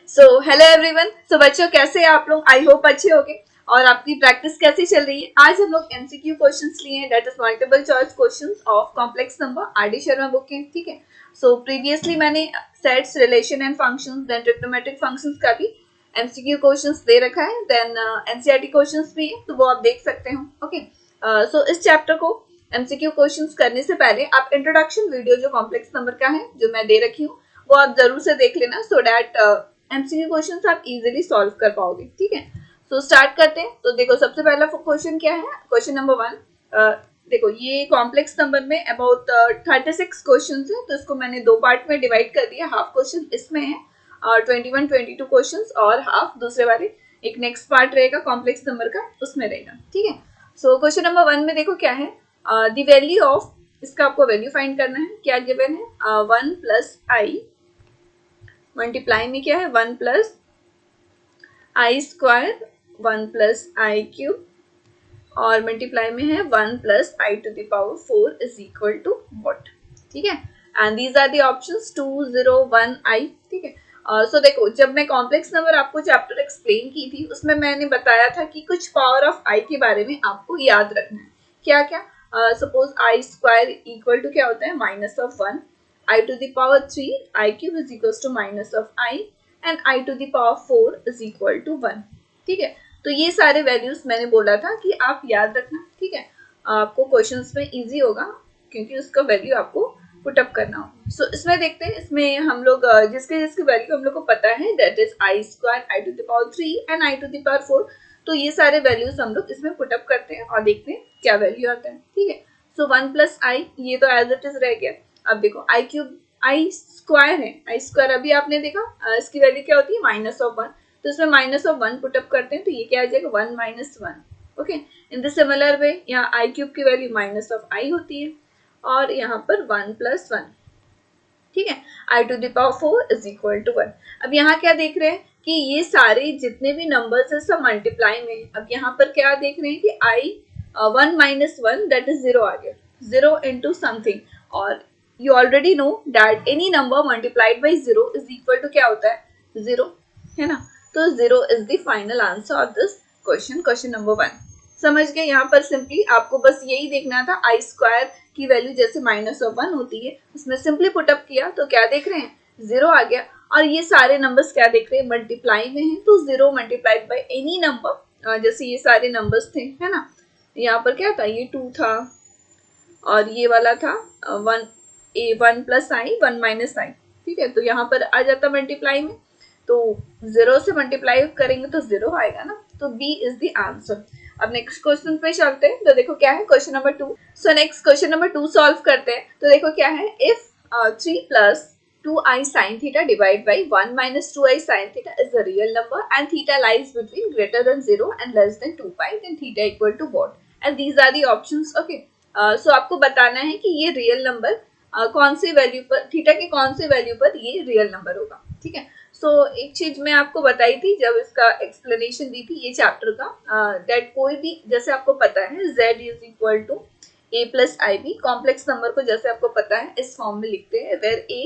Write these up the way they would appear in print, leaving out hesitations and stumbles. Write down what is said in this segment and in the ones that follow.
Hello everyone. बच्चों कैसे हैं आप लोग? आई होप अच्छे होंगे। और आपकी प्रैक्टिस कैसी चल रही है? आज हम लोग एमसीक्यू क्वेश्चंस लिए हैं, that is multiple choice questions of complex number, RD. Sharma book के। ठीक है। प्रीवियसली मैंने sets, relation and functions, then trigonometric functions का भी एमसीक्यू क्वेश्चंस दे रखा है, देन एनसीईआरटी क्वेश्चंस भी है, तो वो आप देख सकते हो। ओके। इस चैप्टर को एमसीक्यू क्वेश्चंस करने से पहले आप इंट्रोडक्शन वीडियो जो कॉम्प्लेक्स नंबर का है, जो मैं दे रखी हूँ, वो आप जरूर से देख लेना, सो दैट एमसीक्यू क्वेश्चंस आप इजीली सॉल्व कर पाओगे। ठीक है। स्टार्ट करते हैं। तो देखो सबसे पहला क्वेश्चन क्या है, क्वेश्चन नंबर 1। देखो ये कॉम्प्लेक्स नंबर में अबाउट 36 क्वेश्चन है, तो इसको मैंने दो पार्ट में डिवाइड कर दिया। हाफ क्वेश्चन इसमें है और 21-22 क्वेश्चन, और हाफ दूसरे वाले एक नेक्स्ट पार्ट रहेगा कॉम्प्लेक्स नंबर का, उसमें रहेगा। ठीक है। क्वेश्चन नंबर 1 में देखो क्या है, द वैल्यू ऑफ, इसका आपको वैल्यू फाइंड करना है। क्या गिवन है, 1 प्लस आई, मल्टीप्लाई में क्या है 1 plus i square, 1 plus i cube, और मल्टीप्लाई में है 1 plus i to the power 4 is equal to what. ठीक है। And these are the options 2, 0, 1, i. ठीक है। देखो जब मैं कॉम्प्लेक्स नंबर आपको चैप्टर एक्सप्लेन की थी, उसमें मैंने बताया था कि कुछ पावर ऑफ आई के बारे में आपको याद रखना है। क्या क्या? Suppose i square equal to क्या होता है, minus of 1, i to the power 3, i cube is equal to minus of i, and i to the power 4 is equal to 1। ठीक है। तो ये सारे वैल्यूज मैंने बोला था कि आप याद रखना। ठीक है। आपको क्वेश्चंस में इजी होगा क्योंकि उसका वैल्यू आपको पुट अप करना होगा। इसमें देखते हैं, इसमें हम लोग जिसके जिसके वैल्यू हम लोग को पता है, that is i square, i to the power 3 and i to the power 4। तो ये सारे वैल्यूज हम लोग इसमें पुट अप करते हैं और देखते हैं क्या वैल्यू आता है। ठीक है। 1 प्लस आई, ये तो एज इट इज रह गया। अब देखो आई क्यूब, आई स्क्वायर है, आई स्क्वायर अभी आपने देखा, इसकी वैल्यू क्या होती है, माइनस ऑफ 1। तो इसमें माइनस ऑफ 1 पुट अप करते हैं, तो ये क्या आ जाएगा, 1 minus 1। Okay. In the similar वे यहाँ आई क्यूब की वैल्यू माइनस ऑफ आई होती है, और यहाँ पर 1 प्लस 1। ठीक है। I to the power 4 is equal to 1। अब यहाँ क्या देख रहे हैं कि ये सारे जितने भी नंबर्स है सब मल्टीप्लाई में है। अब यहाँ पर क्या देख रहे हैं कि आई 1 माइनस 1 दैट इज 0 आ गया, 0 इंटू समथिंग। और you already know that any number multiplied by 0 is equal to क्या होता है, 0, है ना। तो 0 is the final answer of this question, question number 1। समझ गए? यहाँ पर सिंपली आपको बस यही देखना था, आई स्क्वायर की वैल्यू जैसे माइनस ऑफ 1 होती है, उसमें सिंपली पुटअप किया तो क्या देख रहे हैं, 0 आ गया। और ये सारे नंबर्स क्या देख रहे हैं, मल्टीप्लाई में है, तो 0 मल्टीप्लाइड बाई एनी नंबर, जैसे ये सारे नंबर्स थे, है ना। यहाँ पर क्या था, ये 2 था, और ये वाला था 1 प्लस आई, 1 माइनस आई। ठीक है। तो यहाँ पर आ जाता मल्टीप्लाई में, तो 0 से मल्टीप्लाई करेंगे तो 0 आएगा ना, तो बी इज द आंसर। अब नेक्स्ट क्वेश्चन पे चलते हैं। तो देखो क्या है, question number 2। Next question number 2 solve करते हैं। तो देखो क्या है, if 3 plus 2i sin theta divided by 1 minus 2i sin theta is a real number and theta lies between greater than 0 and less than 2 pi, then theta equal to what? And these are the options. Okay. आपको बताना है कि ये real number कौन से value पर, theta के कौन से वैल्यू पर ये रियल नंबर होगा। ठीक है। एक चीज मैं आपको बताई थी जब इसका एक्सप्लेनेशन दी थी ये चैप्टर का, दैट कोई भी, जैसे आपको पता है z is equal to a plus i b, complex number को जैसे आपको पता है इस फॉर्म में लिखते हैं, वेर a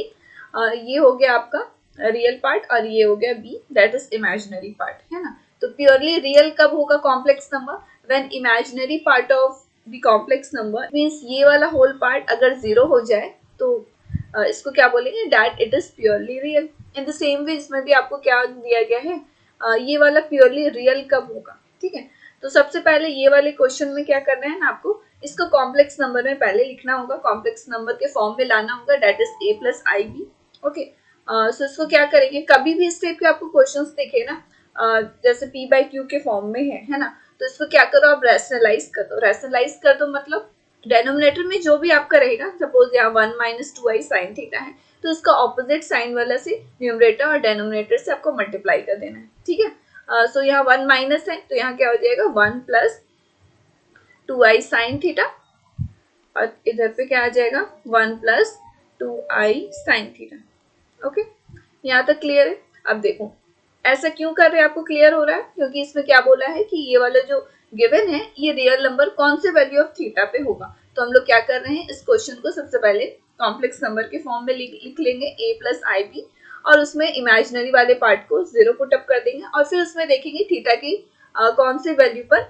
ये हो गया आपका रियल पार्ट और ये हो गया b that is imaginary part, है ना। तो प्योरली रियल कब होगा complex number, when imaginary part of the complex number means ये वाला होल पार्ट अगर 0 हो जाए तो इसको क्या बोलेंगे, that it is purely real. In the same way इसमें भी आपको क्या दिया गया है, ये वाला प्योरली रियल कब होगा। ठीक है। तो सबसे पहले ये वाले क्वेश्चन में क्या करना है ना, आपको इसको कॉम्प्लेक्स नंबर में पहले लिखना होगा, कॉम्प्लेक्स नंबर के फॉर्म में लाना होगा, that is a plus i b. Okay. इसको क्या करेंगे, कभी भी इस टाइप के आपको क्वेश्चंस दिखे ना, जैसे p बाई क्यू के फॉर्म में है ना, तो इसको क्या करो, आप रैशनलाइज कर दो। रैशनलाइज कर दो मतलब डेनोमिनेटर में जो भी आपका रहेगा, सपोज यहाँ 1 माइनस 2i साइन थीटा है, तो इसका ऑपोजिट साइन वाला से न्यूमरेटर और डेनोमिनेटर से आपको मल्टीप्लाई कर देना है। ठीक है। यहाँ 1 माइनस है, तो यहाँ क्या हो जाएगा, 1 प्लस 2i साइन थीटा, और इधर पे क्या आ जाएगा, 1 plus 2i sine theta. Okay. यहाँ तक क्लियर है? अब देखो ऐसा क्यों कर रहे हैं, आपको क्लियर हो रहा है, क्योंकि इसमें क्या बोला है कि ये वाला जो गिवन है ये रियल नंबर कौन से वैल्यू ऑफ थीटा पे होगा। तो हम लोग क्या कर रहे हैं, इस क्वेश्चन को सबसे पहले कॉम्प्लेक्स नंबर के फॉर्म में लिख लेंगे a प्लस आई बी, और उसमें इमेजिनरी वाले पार्ट को 0 पुट अप कर देंगे और फिर उसमें देखेंगे थीटा की कौन सी वैल्यू पर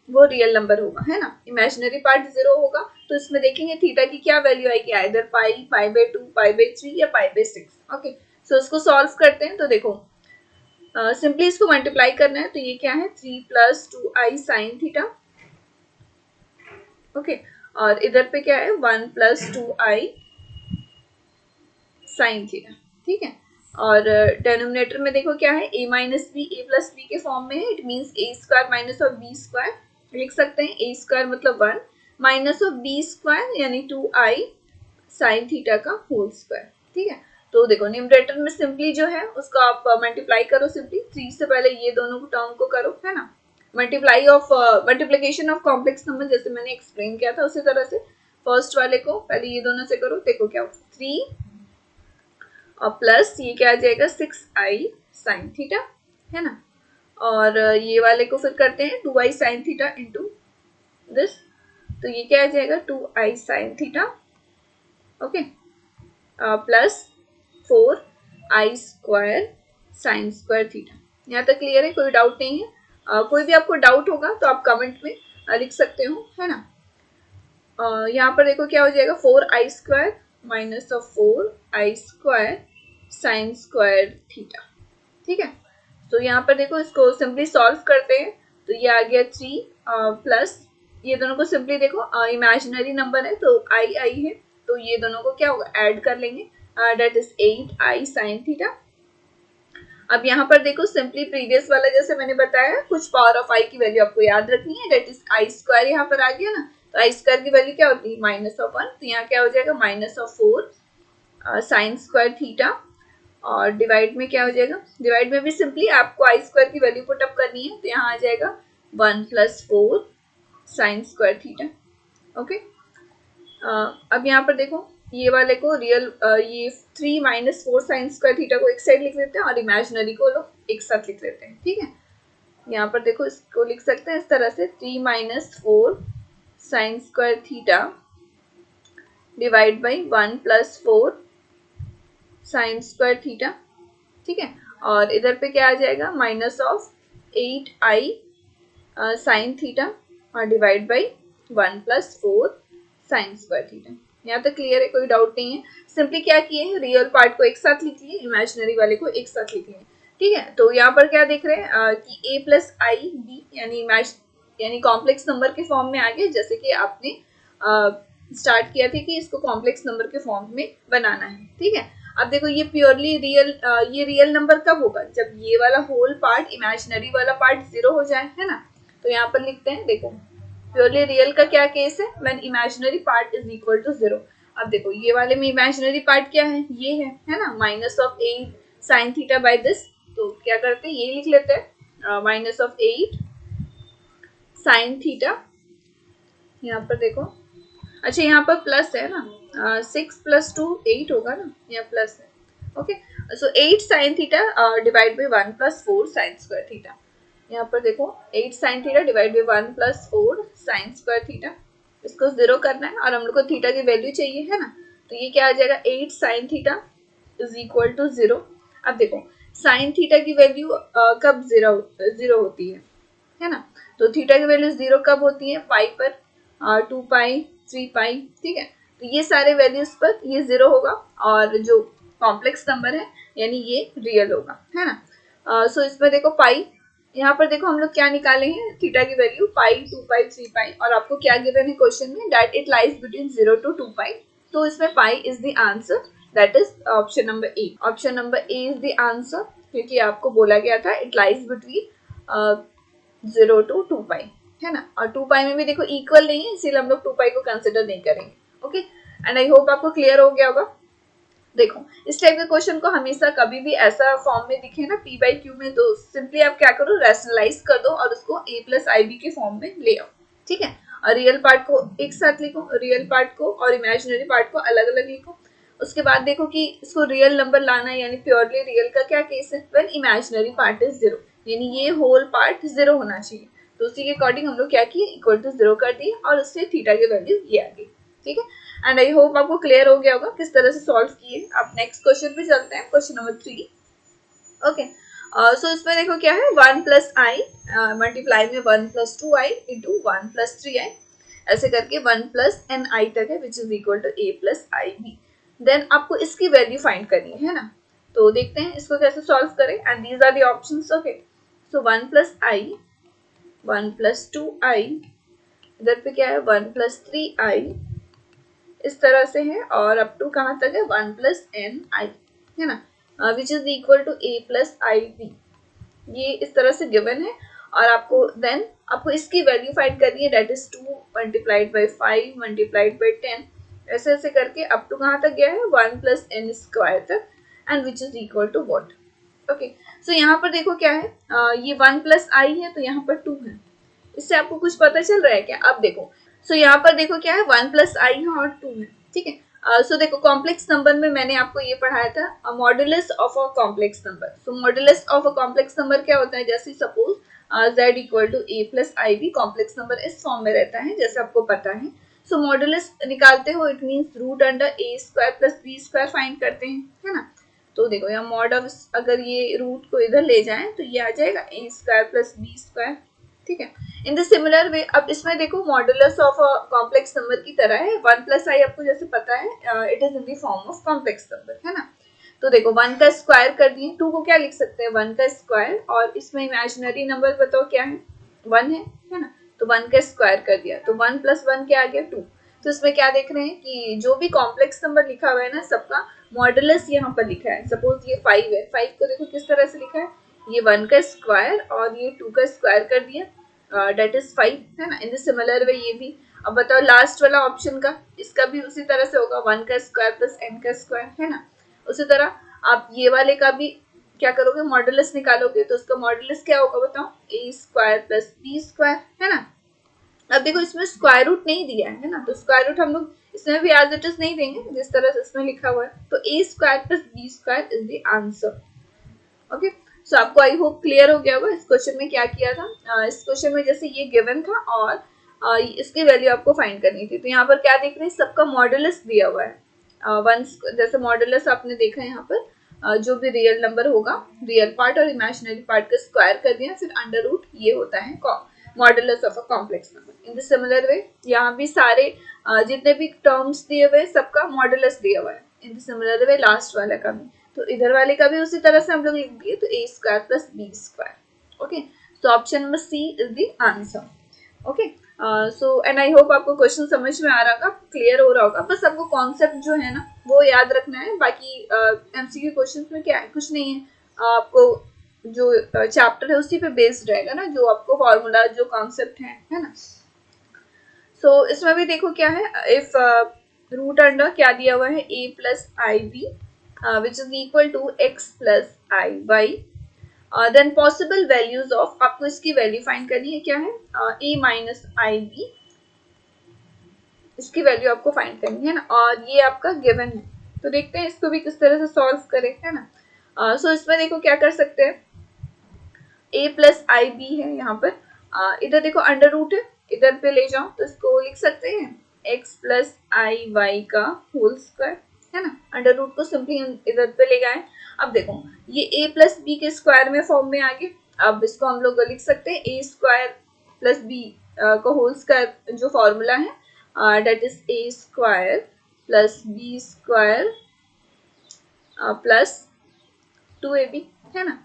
वो रियल नंबर होगा, है ना। इमेजिनरी पार्ट 0 होगा तो इसमें देखेंगे थीटा की क्या वैल्यू आएगी, either pi, pi by 2, pi by 3 या पाई बाय 6। ओके, सो इसको सॉल्व करते हैं। तो देखो सिंपली इसको मल्टीप्लाई करना है, तो ये क्या है 3 + 2i sin थीटा। ओके, और इधर पे क्या है 1 + 2i sin थीटा। ठीक है, और डेनोमिनेटर में देखो क्या है a - b, a + b के फॉर्म में है। It means a² minus of b² लिख सकते हैं। a² मतलब 1 माइनस ऑफ b² यानी 2i sin थीटा का होल स्क्वायर। ठीक है, तो देखो न्यूमरेटर में सिंपली जो है उसको आप मल्टीप्लाई करो, सिंपली 3 से पहले ये दोनों टर्म को करो, है ना। मल्टीप्लिकेशन ऑफ कॉम्प्लेक्स नंबर जैसे मैंने एक्सप्लेन किया था उसी तरह से फर्स्ट वाले को पहले ये दोनों से करो। देखो क्या 3 और प्लस ये क्या आ जाएगा 6i sin थीटा, है ना। और ये वाले को फिर करते हैं 2i sin theta into this, तो ये क्या आ जाएगा 2i sin theta. Okay, plus 4i² sin² theta. यहाँ तक क्लियर है, कोई डाउट नहीं है। कोई भी आपको डाउट होगा तो आप कमेंट में लिख सकते हो, है ना। यहाँ पर देखो क्या हो जाएगा 4i² minus of 4i² sin² theta. ठीक है, तो यहाँ पर देखो इसको सिंपली सॉल्व करते हैं, तो ये आ गया 3 प्लस ये दोनों को सिंपली देखो इमेजिनरी नंबर है तो आई है, तो ये दोनों को क्या होगा ऐड कर लेंगे, date is 8i sin theta. अब यहाँ पर देखो सिंपली प्रीवियस वाला जैसे मैंने बताया कुछ पावर ऑफ i की वैल्यू आपको याद रखनी है, डेट इज i² यहाँ पर आ गया ना, तो i² की वैल्यू क्या होती है -1, तो यहाँ क्या हो जाएगा -4 sin² थीटा। और डिवाइड में क्या हो जाएगा, डिवाइड में भी सिंपली आपको i² की वैल्यू पुट अप करनी है, तो यहाँ आ जाएगा 1 + 4 sin² थीटा। ओके, अब यहाँ पर देखो ये वाले को रियल ये 3 - 4 sin² थीटा को एक साइड लिख लेते हैं और इमेजिनरी को लोग एक साथ लिख लेते हैं। ठीक है, यहाँ पर देखो इसको लिख सकते हैं इस तरह से 3 - 4 sin² theta divide by 1 + 4 sin² theta. ठीक है, और इधर पे क्या आ जाएगा -8i sin थीटा और डिवाइड बाई 1 + 4 sin² थीटा। यहाँ तक क्लियर है, कोई डाउट नहीं है। सिंपली क्या किए हैं रियल पार्ट को एक साथ लिख लिए, इमेजिनरी वाले को एक साथ लिख लिए। ठीक है, तो यहाँ पर क्या देख रहे हैं कि a + i b यानी कॉम्प्लेक्स नंबर के फॉर्म में आ गए, जैसे कि आपने स्टार्ट किया था कि इसको कॉम्प्लेक्स नंबर के फॉर्म में बनाना है। ठीक है, अब देखो ये प्योरली ये रियल नंबर कब होगा, जब ये वाला होल पार्ट इमेजिनरी वाला पार्ट 0 हो जाए, है ना। तो यहाँ पर लिखते हैं देखो प्योरली रियल का क्या केस है, when imaginary part is equal to 0। अब देखो ये वाले में इमेजिनरी पार्ट क्या है, ये है ना -8 sin थीटा बाय दिस, तो क्या करते हैं ये लिख लेते हैं -8 sin थीटा। यहाँ पर देखो अच्छा यहाँ पर प्लस है ना, 6 + 2 8 होगा ना, यहाँ प्लस है। Okay, so 8 sin theta divide by 1 + 4 sin² theta. यहाँ पर देखो 8 sin theta divide by 1 + 4 sin² theta, इसको 0 करना है और हम लोग को थीटा की वैल्यू चाहिए, है ना। तो ये क्या आ जाएगा 8 sin theta is equal to 0। अब देखो sin थीटा की वैल्यू कब 0 होती है ना। तो थीटा की वैल्यू 0 कब होती है, पाई पर, 2 पाई, 3 पाई। ठीक है, तो ये सारे वैल्यूज पर ये 0 होगा और जो कॉम्प्लेक्स नंबर है यानी ये रियल होगा, है ना। सो इसमें देखो पाई, यहाँ पर देखो हम लोग क्या निकाले हैं थीटा की वैल्यू पाई, 2 पाई, 3 पाई, और आपको क्या गिवन है क्वेश्चन में, that it lies between 0 to 2 पाई। तो इसमें pi is the answer, that is option number A. Option number A is the answer, क्योंकि आपको बोला गया था इट लाइज बिटवीन 0 to 2 पाई, है ना। और 2 पाई में भी देखो इक्वल नहीं है, इसीलिए हम लोग 2 पाई को कंसिडर नहीं करेंगे। ओके, एंड आई होप आपको क्लियर हो गया होगा। देखो इस टाइप के क्वेश्चन को हमेशा कभी भी ऐसा फॉर्म में दिखे ना p/q में, तो सिंपली आप क्या करो रैशनलाइज कर दो और उसको a + ib के फॉर्म में ले आओ। ठीक है, और रियल पार्ट को एक साथ लिखो, रियल पार्ट को और इमेजिनरी पार्ट को अलग अलग लिखो। उसके बाद देखो कि इसको रियल नंबर लाना है, यानी प्योरली रियल का क्या केस है, व्हेन इमेजिनरी पार्ट इज 0, यानी ये होल पार्ट 0 होना चाहिए। तो उसी के अकॉर्डिंग हम लोग क्या किए इक्वल टू 0 कर दिए और उससे थीटा की वैल्यू ये आ गई। ठीक है, एंड आई होप आपको क्लियर हो गया होगा किस तरह से सॉल्व किए। अब नेक्स्ट क्वेश्चन पे चलते हैं, क्वेश्चन नंबर 3। ओके। सो इसमें देखो क्या है, 1 प्लस आई मल्टीप्लाई में 1 plus 2i into 1 plus 3i, ऐसे करके 1 प्लस एन आई तक है, which is equal to a plus i b. Then आपको इसकी वैल्यू फाइंड करनी है ना, तो देखते हैं इसको कैसे सॉल्व करें। And these are the options. Okay, so 1 plus i, 1 plus 2i, इधर पे क्या है 1 प्लस 3i, इस तरह से है, और अप टू कहाँ तक है 1 प्लस एन आई, है ना, which is equal to a plus i b. ये इस तरह से गिवन है, और आपको देन आपको इसकी वैल्यू फाइंड करनी है, that is 2 multiplied by 5 multiplied by 10, ऐसे ऐसे करके अप टू कहाँ तक गया है 1 प्लस एन स्क्वायर तक, and which is equal to what. Okay, so यहाँ पर देखो क्या है, ये 1 प्लस आई है तो यहाँ पर 2 है, इससे आपको कुछ पता चल रहा है क्या? अब देखो, सो यहाँ पर देखो क्या है 1 प्लस आई है और 2 है, ठीक है। सो देखो कॉम्प्लेक्स नंबर में मैंने आपको ये पढ़ाया था modulus of a complex number. So modulus of a complex number क्या होता है, जैसे suppose z equal to a plus i b, complex number इस फॉर्म में रहता है जैसे आपको पता है। सो मॉडुलस निकालते हो, it means root under a square plus b square find करते हैं, है ना। तो देखो यहाँ मॉड ऑफ, अगर ये रूट को इधर ले जाएं तो ये आ जाएगा ए स्क्वायर प्लस बी स्क्वायर, ठीक है। इन द सिमिलर वे, अब इसमें देखो मॉडुलस ऑफ कॉम्प्लेक्स नंबर की तरह है, 1 प्लस आई आपको जैसे पता है it is in the form of complex number, है ना। तो देखो 1 का स्क्वायर कर दिए, 2 को क्या लिख सकते हैं 1 का स्क्वायर, और इसमें इमेजिनरी नंबर बताओ क्या है 1 है ना, तो 1 का स्क्वायर कर दिया, तो 1 प्लस 1 क्या आ गया 2। तो इसमें क्या देख रहे हैं कि जो भी कॉम्प्लेक्स नंबर लिखा हुआ है ना, सबका मॉडुलस यहाँ पर लिखा है। सपोज ये 5 है, 5 को देखो किस तरह से लिखा है, ये 1 का स्क्वायर और ये 2 का स्क्वायर कर दिया, डेट इज 5, है ना। इन द सिमिलर वे ये भी, अब बताओ लास्ट वाला ऑप्शन का, इसका भी उसी तरह से होगा 1 का स्क्वायर प्लस n का स्क्वायर, है ना। उसी तरह आप ये वाले का भी क्या करोगे, मॉडुलस निकालोगे, तो उसका मॉडुलस क्या होगा बताओ, ए स्क्वायर प्लस बी स्क्वायर, है ना। अब देखो इसमें स्क्वायर रूट नहीं दिया है ना, तो स्क्वायर रूट हम लोग इसमें भी एज इट इज नहीं देंगे जिस तरह से इसमें लिखा हुआ है, तो a square plus b square is the answer. Okay, so आपको आई होप क्लियर हो गया होगा इस क्वेश्चन में क्या किया था। इस क्वेश्चन में जैसे ये गिवन था और इसकी वैल्यू आपको फाइंड करनी थी, तो यहाँ पर क्या देख रहे हैं, सबका मॉडुलस दिया हुआ है। वंस जैसे मॉडुलस आपने देखा है यहाँ पर, जो भी रियल नंबर होगा, रियल पार्ट और इमेजिनरी पार्ट का स्क्वायर कर दिया, फिर अंडर रूट ये होता है modulus of a complex number. In the similar वे यहाँ भी सारे जितने भी टर्म्स दिए हुए सबका मॉडुलस दिया हुआ है। इन द सिमिलर वे लास्ट वाले का भी, तो इधर वाले का भी उसी तरह से हम लोग लिख दिए, तो a square plus b square. Okay, so option number C is the answer. Okay, so and I hope आपको क्वेश्चन समझ में आ रहा होगा, क्लियर हो रहा होगा। बस आपको कॉन्सेप्ट जो है ना वो याद रखना है, बाकी एमसीक्यू क्वेश्चंस में क्या है, कुछ नहीं है, आपको जो चैप्टर है उसी पे बेस्ड रहेगा ना, जो आपको फॉर्मूला जो कॉन्सेप्ट है ना। सो इसमें भी देखो क्या है, इफ रूट अंडर क्या दिया हुआ है a plus i b which is equal to x plus i y, then possible values of, आपको इसकी वैल्यू फाइंड करनी है, क्या है a माइनस आई बी, इसकी वैल्यू आपको फाइंड करनी है ना, और ये आपका गिवन है। तो देखते हैं इसको भी किस तरह से सॉल्व करें, है ना। सो इसमें देखो क्या कर सकते हैं, a प्लस आई बी है यहाँ पर, इधर देखो अंडर रूट है, इधर पे ले जाओ तो इसको लिख सकते हैं x प्लस आई वाई का होल स्क्वायर, है ना। अंडर रूट को सिंपली इधर पे ले गए। अब देखो ये a प्लस बी के स्क्वायर में फॉर्म में आ गए, अब इसको हम लोग लिख सकते हैं a स्क्वायर प्लस बी का होल स्क्वायर, जो फॉर्मूला है that is a square plus b square plus 2ab, है ना,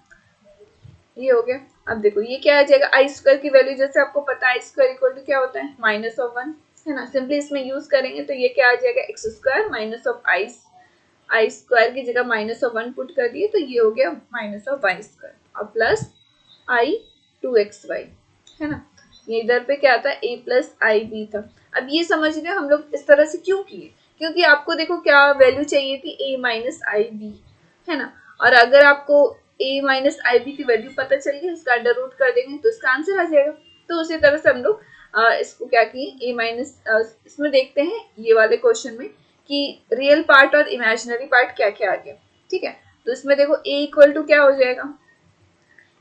ये हो गया। अब देखो ये क्या आ जाएगा, आई स्क्वायर की वैल्यू जैसे आपको पता है आई स्क्वायर इक्वल टू क्या होता है माइनस ऑफ 1, है ना। सिंपली इसमें यूज करेंगे तो ये क्या आ जाएगा x square minus of I square की जगह माइनस ऑफ 1 पुट कर दिए, तो ये हो गया माइनस ऑफ वाई स्क्वायर और प्लस आई 2xy, है ना। ये इधर पे क्या था a प्लस आई बी था। अब ये समझ रहे हो हम लोग इस तरह से क्यों किए, क्योंकि आपको देखो क्या वैल्यू चाहिए थी a माइनस आई बी, है ना। और अगर आपको a माइनस आई बी की वैल्यू पता चल गई, इसका अंडर रूट कर देंगे तो इसका आंसर आ जाएगा। तो उसी तरह से हम लोग इसको क्या किए, a माइनस, इसमें देखते हैं ये वाले क्वेश्चन में कि रियल पार्ट और इमेजिनरी पार्ट क्या क्या आ गया, ठीक है। तो इसमें देखो a इक्वल टू क्या हो जाएगा,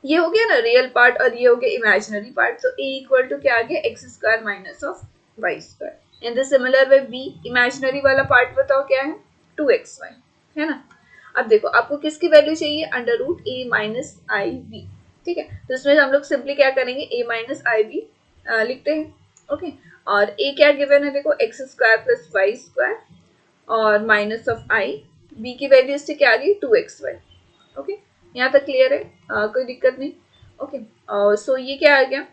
ये हो गया ना रियल पार्ट और ये हो गया इमेजिनरी पार्ट, तो a इक्वल टू क्या आ गया x square minus of y square. In the similar way b imaginary वाला पार्ट बताओ क्या है 2xy, है ना। अब देखो आपको किसकी वैल्यू चाहिए, under root A minus i b, ठीक है। तो इसमें हम लोग सिंपली क्या करेंगे, ए माइनस आई बी लिखते हैं, ओके। और ए क्या गिवन है, देखो x square plus y square और माइनस ऑफ आई, बी की वैल्यू इससे क्या आ गई 2xy, ओके। यहाँ तक क्लियर है, कोई दिक्कत नहीं, ओके। सो ये क्या आ गया,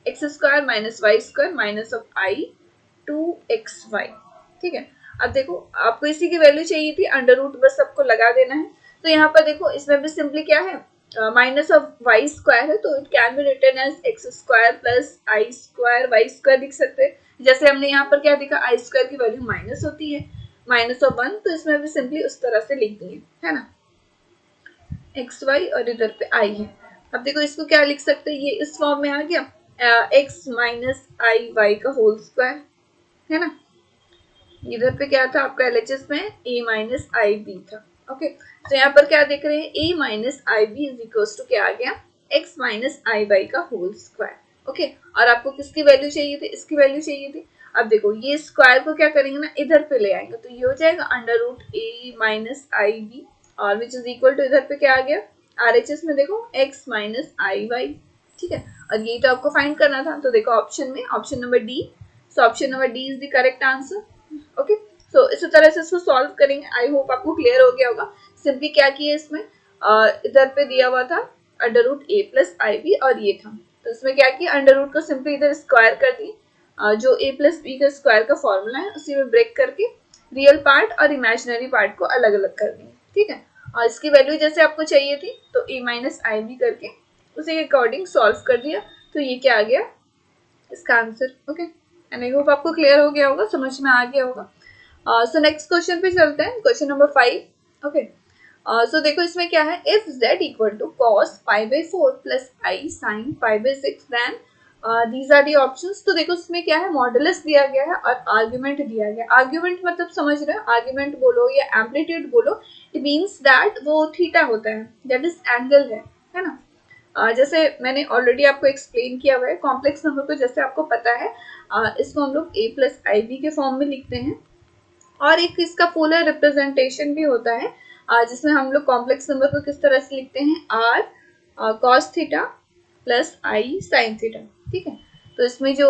x square minus y square minus of i 2xy, ठीक है। अब देखो आपको इसी की वैल्यू चाहिए थी, अंडर रूट बस सबको लगा देना है। तो यहाँ पर देखो इसमें भी सिंपली क्या है, माइनस ऑफ वाई स्क्वायर है, तो it can be written as x square plus i square y square लिख सकते हैं। जैसे हमने यहाँ पर क्या देखा, आई स्क्वायर की वैल्यू माइनस होती है, माइनस ऑफ 1, तो इसमें भी सिंपली उस तरह से लिख दिए, है ना, एक्स वाई और इधर पे आई है। अब देखो इसको क्या लिख सकते हैं, ये इस फॉर्म में आ गया, एक्स माइनस आई वाई का होल स्क्वायर, है ना। इधर पे क्या था आपका एलएचएस में a माइनस आई बी था, ओके। तो यहाँ पर क्या देख रहे हैं, a minus i b is equal to क्या आ गया, x माइनस आई बाई का होल स्क्वायर, ओके। और आपको किसकी वैल्यू चाहिए थी, इसकी वैल्यू चाहिए थी। अब देखो ये स्क्वायर को क्या करेंगे ना, इधर पे ले आएंगे, तो ये हो जाएगा under root a minus i b और विच इज इक्वल टू इधर पे क्या आ गया, आरएचएस में देखो x माइनस आई वाई, ठीक है। और ये तो आपको फाइंड करना था, तो देखो ऑप्शन में option number D, so option number D is the correct answer, okay. So इसी तरह से इसको सॉल्व करेंगे, आई होप आपको क्लियर हो गया होगा। सिंपली क्या किया इसमें, इधर पे दिया हुआ था under root A plus i b और ये था, तो इसमें क्या किया, अंडर रूट को सिंपली इधर स्क्वायर कर दी, जो ए प्लस बी का स्क्वायर का फॉर्मूला है उसी में ब्रेक करके रियल पार्ट और इमेजिनरी पार्ट को अलग अलग कर दिए, ठीक है। और इसकी वैल्यू जैसे आपको चाहिए थी, तो ए माइनस आई बी करके उसी के अकॉर्डिंग सॉल्व कर दिया, तो ये क्या आ गया इसका answer, okay. And I hope आपको क्लियर हो गया होगा, समझ में आ गया होगा। सो नेक्स्ट क्वेश्चन पे चलते हैं, क्वेश्चन नंबर 5, ओके। सो देखो इसमें क्या है, if z equal to cos pi by 4 plus i sine pi by 6 then these are the options. तो देखो इसमें क्या है, मॉडुलस दिया गया है और आर्ग्यूमेंट दिया गया। आर्ग्यूमेंट मतलब समझ रहे हो, आर्ग्यूमेंट बोलो या एम्पलीट्यूड बोलो, इट मीन्स दैट वो थीटा होता है, दैट इज एंगल है ना। जैसे मैंने ऑलरेडी आपको एक्सप्लेन किया हुआ है, कॉम्प्लेक्स नंबर को जैसे आपको पता है, इसको हम लोग a प्लस आई बी के फॉर्म में लिखते हैं, और एक इसका पोलर रिप्रेजेंटेशन भी होता है, जिसमें हम लोग कॉम्प्लेक्स नंबर को किस तरह से लिखते हैं, r cos theta plus i sine theta, ठीक है। तो इसमें जो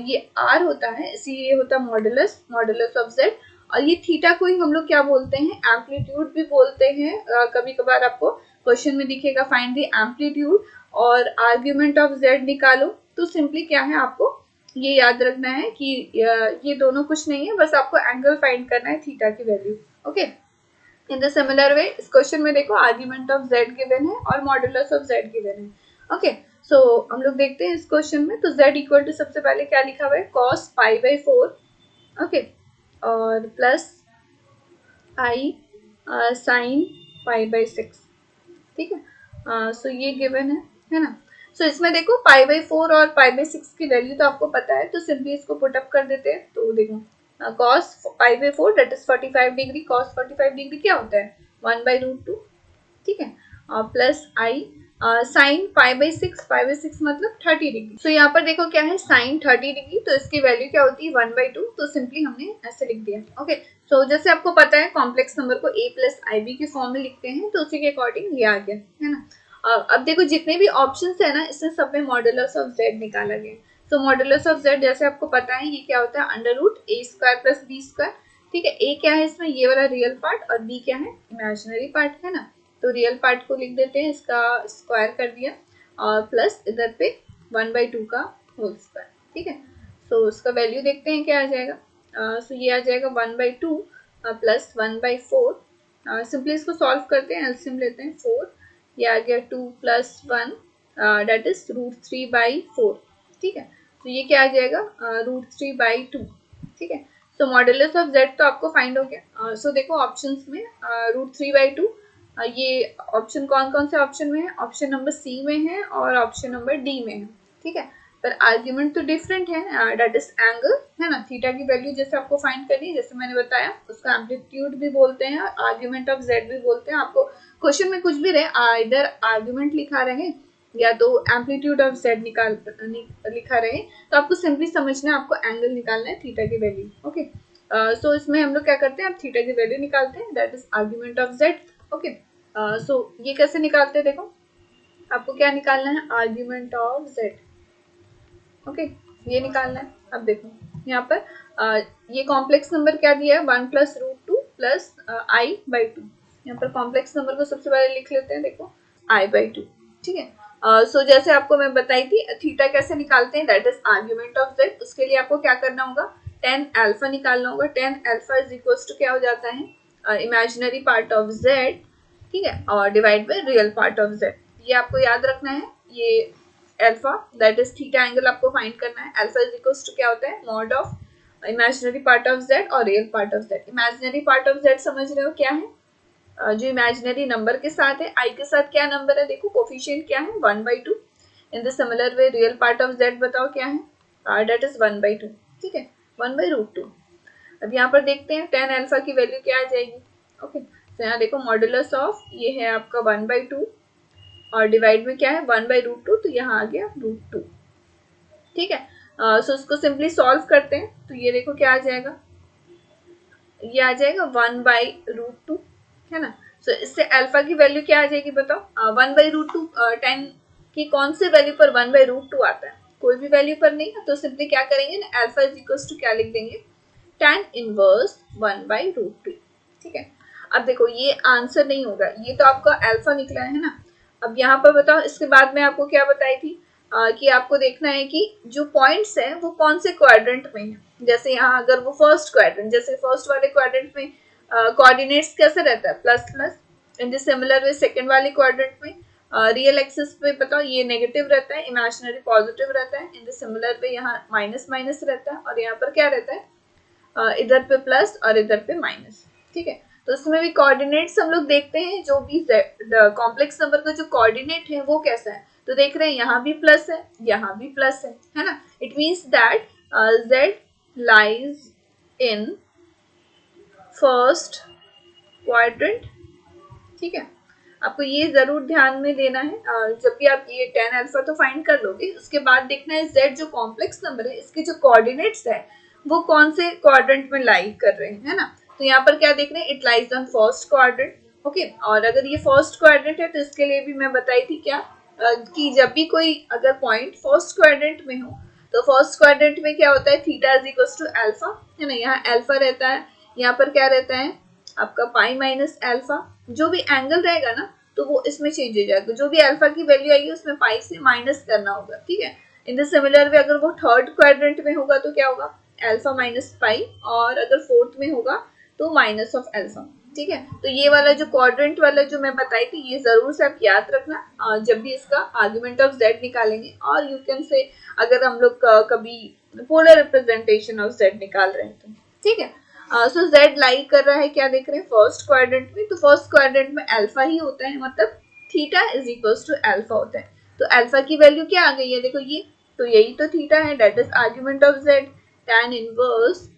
ये r होता है, इसीलिए होता है मॉडुलस, मॉडुलस ऑफ z, और ये थीटा को ही हम लोग क्या बोलते हैं, एम्पलीट्यूड भी बोलते हैं। कभी कभार आपको क्वेश्चन में दिखेगा फाइंड द एम्पलीट्यूड और आर्ग्यूमेंट ऑफ z निकालो, तो सिंपली क्या है, आपको ये याद रखना है कि ये दोनों कुछ नहीं है, बस आपको एंगल फाइंड करना है थीटा की value, okay. In the similar वे इस क्वेश्चन में देखो आर्ग्यूमेंट ऑफ z गिवन है और मॉडुलस ऑफ z गिवन है, ओके। सो हम लोग देखते हैं इस क्वेश्चन में, तो z इक्वल टू सबसे पहले क्या लिखा हुआ है, cos पाई बाई 4, ओके, और plus i sine pi by 6, ठीक है। सो ये गिवन है ना। सो इसमें देखो पाई बाई 4 और पाई बाई 6 की वैल्यू तो आपको पता है, तो सिंपली इसको पुट अप कर देते हैं। तो देखो cos pi by 4 that is 45 degree, cos 45 degree क्या होता है 1 बाई रूट 2, ठीक है, plus i sine pi by 6 मतलब 30 डिग्री। सो यहाँ पर देखो क्या है साइन 30 डिग्री, तो इसकी वैल्यू क्या होती है 1 बाई 2, तो सिंपली हमने ऐसे लिख दिया, ओके। सो जैसे आपको पता है कॉम्प्लेक्स नंबर को a प्लस आई बी के फॉर्म में लिखते हैं, तो उसी के अकॉर्डिंग ये आ गया, है ना। अब देखो जितने भी ऑप्शंस है ना, इसमें सब में मॉडुलस ऑफ z निकाला गया। तो मॉडुलस ऑफ z जैसे आपको पता है ये क्या होता है, under root a square plus b square, ठीक है। a क्या है इसमें, ये वाला रियल पार्ट, और b क्या है इमेजिनरी पार्ट, है ना। तो रियल पार्ट को लिख देते हैं, इसका स्क्वायर कर दिया, और प्लस इधर पे 1 बाई 2 का होल स्क्वायर, ठीक है। सो उसका वैल्यू देखते हैं क्या आ जाएगा। सो ये आ जाएगा 1 बाई 2 प्लस 1 बाई 4, सिंपली इसको सॉल्व करते हैं, एलसीएम लेते हैं 4, ये आ गया 2 plus 1 that is root 3 by 4, ठीक है। तो ये क्या आ जाएगा रूट 3 बाई 2, ठीक है। सो मॉडुलस ऑफ z तो आपको फाइंड हो गया। सो देखो ऑप्शंस में रूट 3 बाई 2, ये ऑप्शन कौन कौन से ऑप्शन में है, ऑप्शन नंबर सी में है और ऑप्शन नंबर डी में है, ठीक है। पर आर्ग्यूमेंट तो डिफरेंट है, दैट इज एंगल, है ना। थीटा की वैल्यू जैसे आपको फाइंड करनी है, जैसे मैंने बताया उसका एम्पलीट्यूड भी बोलते हैं और आर्ग्यूमेंट ऑफ z भी बोलते हैं। आपको क्वेश्चन में कुछ भी रहे, इधर आर्ग्यूमेंट लिखा रहे या तो एम्पलीट्यूड ऑफ z लिखा रहे, तो आपको सिंपली समझना है, आपको एंगल निकालना है थीटा की वैल्यू, ओके। सो इसमें हम लोग क्या करते हैं, आप थीटा की वैल्यू निकालते हैं, that is argument of z okay. So ये कैसे निकालते हैं, देखो आपको क्या निकालना है, आर्ग्यूमेंट ऑफ z। ओके, ये निकालना है। अब देखो यहाँ पर ये कॉम्प्लेक्स नंबर क्या दिया है, 1 plus root two plus i by two. यहाँ पर कॉम्प्लेक्स नंबर को सबसे पहले लिख लेते हैं, देखो आई बाई टू। ठीक है, सो जैसे आपको मैं बताई थी थीटा कैसे निकालते हैं, that is argument of z। उसके लिए आपको क्या करना होगा, टेन अल्फा निकालना होगा। Tan alpha is equal to क्या हो जाता है, इमेजिनरी पार्ट ऑफ z, ठीक है, और divide by real part of z। ये आपको याद रखना है। ये alpha that is theta angle आपको फाइंड करना है। अल्फा इज इक्वल टू क्या होता है, mod of imaginary part of z और real part of z। Imaginary part of z समझ रहे हो क्या है, जो इमेजिनरी नंबर के साथ है, आई के साथ क्या नंबर है, देखो कोफिशिएंट क्या है, 1/2। इन the similar way real part of z बताओ क्या है, दैट इज 1/2। ठीक है, 1/√2। अब यहाँ पर देखते हैं टेन अल्फा की वैल्यू क्या आ जाएगी। ओके, तो यहाँ देखो मॉडुलस ऑफ ये है आपका 1/2 और डिवाइड में क्या है 1/√2, तो यहाँ आ गया √2। ठीक है, सो उसको सिंपली सॉल्व करते हैं, तो ये देखो क्या आ जाएगा, ये आ जाएगा 1/√2, है ना। सो इससे अल्फा की वैल्यू क्या आ जाएगी बताओ, 1/√2। 10 की कौन से वैल्यू पर 1/√2 आता है, कोई भी वैल्यू पर नहीं है, तो सिंपली क्या करेंगे ना, अल्फा इज इक्वल टू क्या लिख देंगे, tan इनवर्स 1/√2। ठीक है, अब देखो ये आंसर नहीं होगा, ये तो आपका अल्फा निकला है ना। अब यहाँ पर बताओ, इसके बाद में आपको क्या बताई थी, कि आपको देखना है कि जो पॉइंट्स है वो कौन से क्वाड्रेंट में है। जैसे यहाँ अगर वो फर्स्ट क्वाड्रेंट, जैसे फर्स्ट वाले क्वाड्रेंट में कोऑर्डिनेट्स कैसे रहता है, plus plus. In the similar way second वाले क्वाड्रेंट में रियल एक्सिस पे बताओ ये नेगेटिव रहता है, इमेजिनरी पॉजिटिव रहता है। इन द सिमिलर वे यहाँ माइनस माइनस रहता है, और यहाँ पर क्या रहता है, इधर पे प्लस और इधर पे माइनस। ठीक है, तो उसमें भी कोऑर्डिनेट्स हम लोग देखते हैं, जो भी कॉम्प्लेक्स नंबर का जो कोऑर्डिनेट है वो कैसा है, तो देख रहे हैं यहाँ भी प्लस है, यहाँ भी प्लस है ना। It means that z lies in first quadrant. ठीक है, आपको ये जरूर ध्यान में देना है, जब भी आप ये टेन अल्फा तो फाइंड कर लोगे, उसके बाद देखना है z जो कॉम्प्लेक्स नंबर है इसके जो कोऑर्डिनेट्स है वो कौन से क्वाड्रेंट में लाई कर रहे हैं, है ना। तो यहाँ पर क्या देख रहे हैं, it lies on first quadrant. Okay, और अगर ये फर्स्ट क्वाड्रेंट है तो इसके लिए भी मैं बताई थी क्या, कि जब भी कोई अगर पॉइंट फर्स्ट क्वाड्रेंट में हो, तो फर्स्ट क्वाड्रेंट में क्या होता है, theta is equal to alpha, है ना। यहाँ अल्फा रहता है, यहाँ पर क्या रहता है आपका पाई माइनस अल्फा। जो भी एंगल रहेगा ना तो वो इसमें चेंज हो जाएगा, जो भी अल्फा की वैल्यू आएगी उसमें पाई से माइनस करना होगा। ठीक है, इन द सिमिलर वे अगर वो थर्ड क्वाड्रेंट में होगा तो क्या होगा, अल्फा माइनस पाई, और अगर फोर्थ में होगा तो माइनस ऑफ अल्फा। ठीक है, तो ये वाला जो क्वाड्रेंट वाला जो मैं बताई थी ये जरूर से आप याद रखना जब भी इसका आर्ग्यूमेंट ऑफ z निकालेंगे। और यू कैन से अगर हम लोग कभी पोलर रिप्रेजेंटेशन ऑफ z निकाल रहे हैं तो। ठीक है, सो z लाई कर रहा है, क्या देख रहे हैं, फर्स्ट क्वाड्रेंट में। तो फर्स्ट क्वाड्रेंट में अल्फा ही होता है, मतलब theta is equal to alpha होता है। तो अल्फा की वैल्यू क्या आ गई है, देखो ये, तो यही तो थीटा है, that is argument of z, tan inverse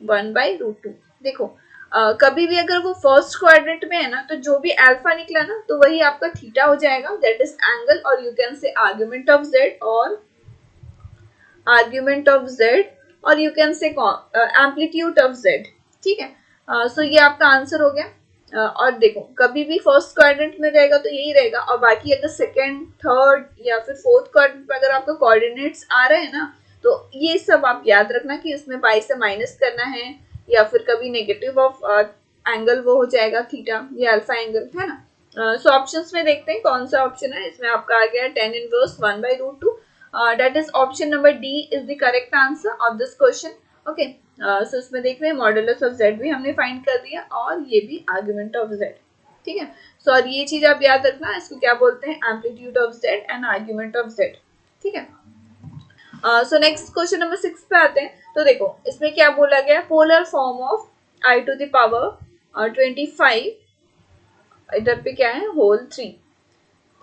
1/√2। देखो कभी भी अगर वो फर्स्ट क्वाड्रेंट में है ना, तो जो भी अल्फा निकला ना तो वही आपका थीटा हो जाएगा, दैट इज एंगल, और you can say argument of z, और आर्ग्यूमेंट ऑफ z, और you can say amplitude of z। ठीक है, सो ये आपका आंसर हो गया। और देखो कभी भी फर्स्ट क्वाड्रेंट में रहेगा तो यही रहेगा, और बाकी अगर सेकेंड थर्ड या फिर फोर्थ क्वाड्रेंट में अगर आपका कोऑर्डिनेट्स आ रहे हैं ना, तो ये सब आप याद रखना कि उसमें पाई से माइनस करना है, या फिर कभी नेगेटिव ऑफ एंगल वो हो जाएगा थीटा, ये अल्फा एंगल है ना। सो ऑप्शंस में देखते हैं कौन सा ऑप्शन है, इसमें आपका आ गया tan inverse 1/√2। That is option number D is the correct answer of this question. Okay, so इसमें देख रहे हैं मॉडुलस ऑफ z भी हमने फाइंड कर दिया, और ये भी आर्ग्यूमेंट ऑफ z। ठीक है, सो और ये चीज आप याद रखना, इसको क्या बोलते हैं, amplitude of z and argument of z। ठीक है, सो नेक्स्ट क्वेश्चन नंबर 6 पे आते हैं। तो देखो इसमें क्या बोला गया, polar form of i to the power 25, इधर पे क्या है होल 3।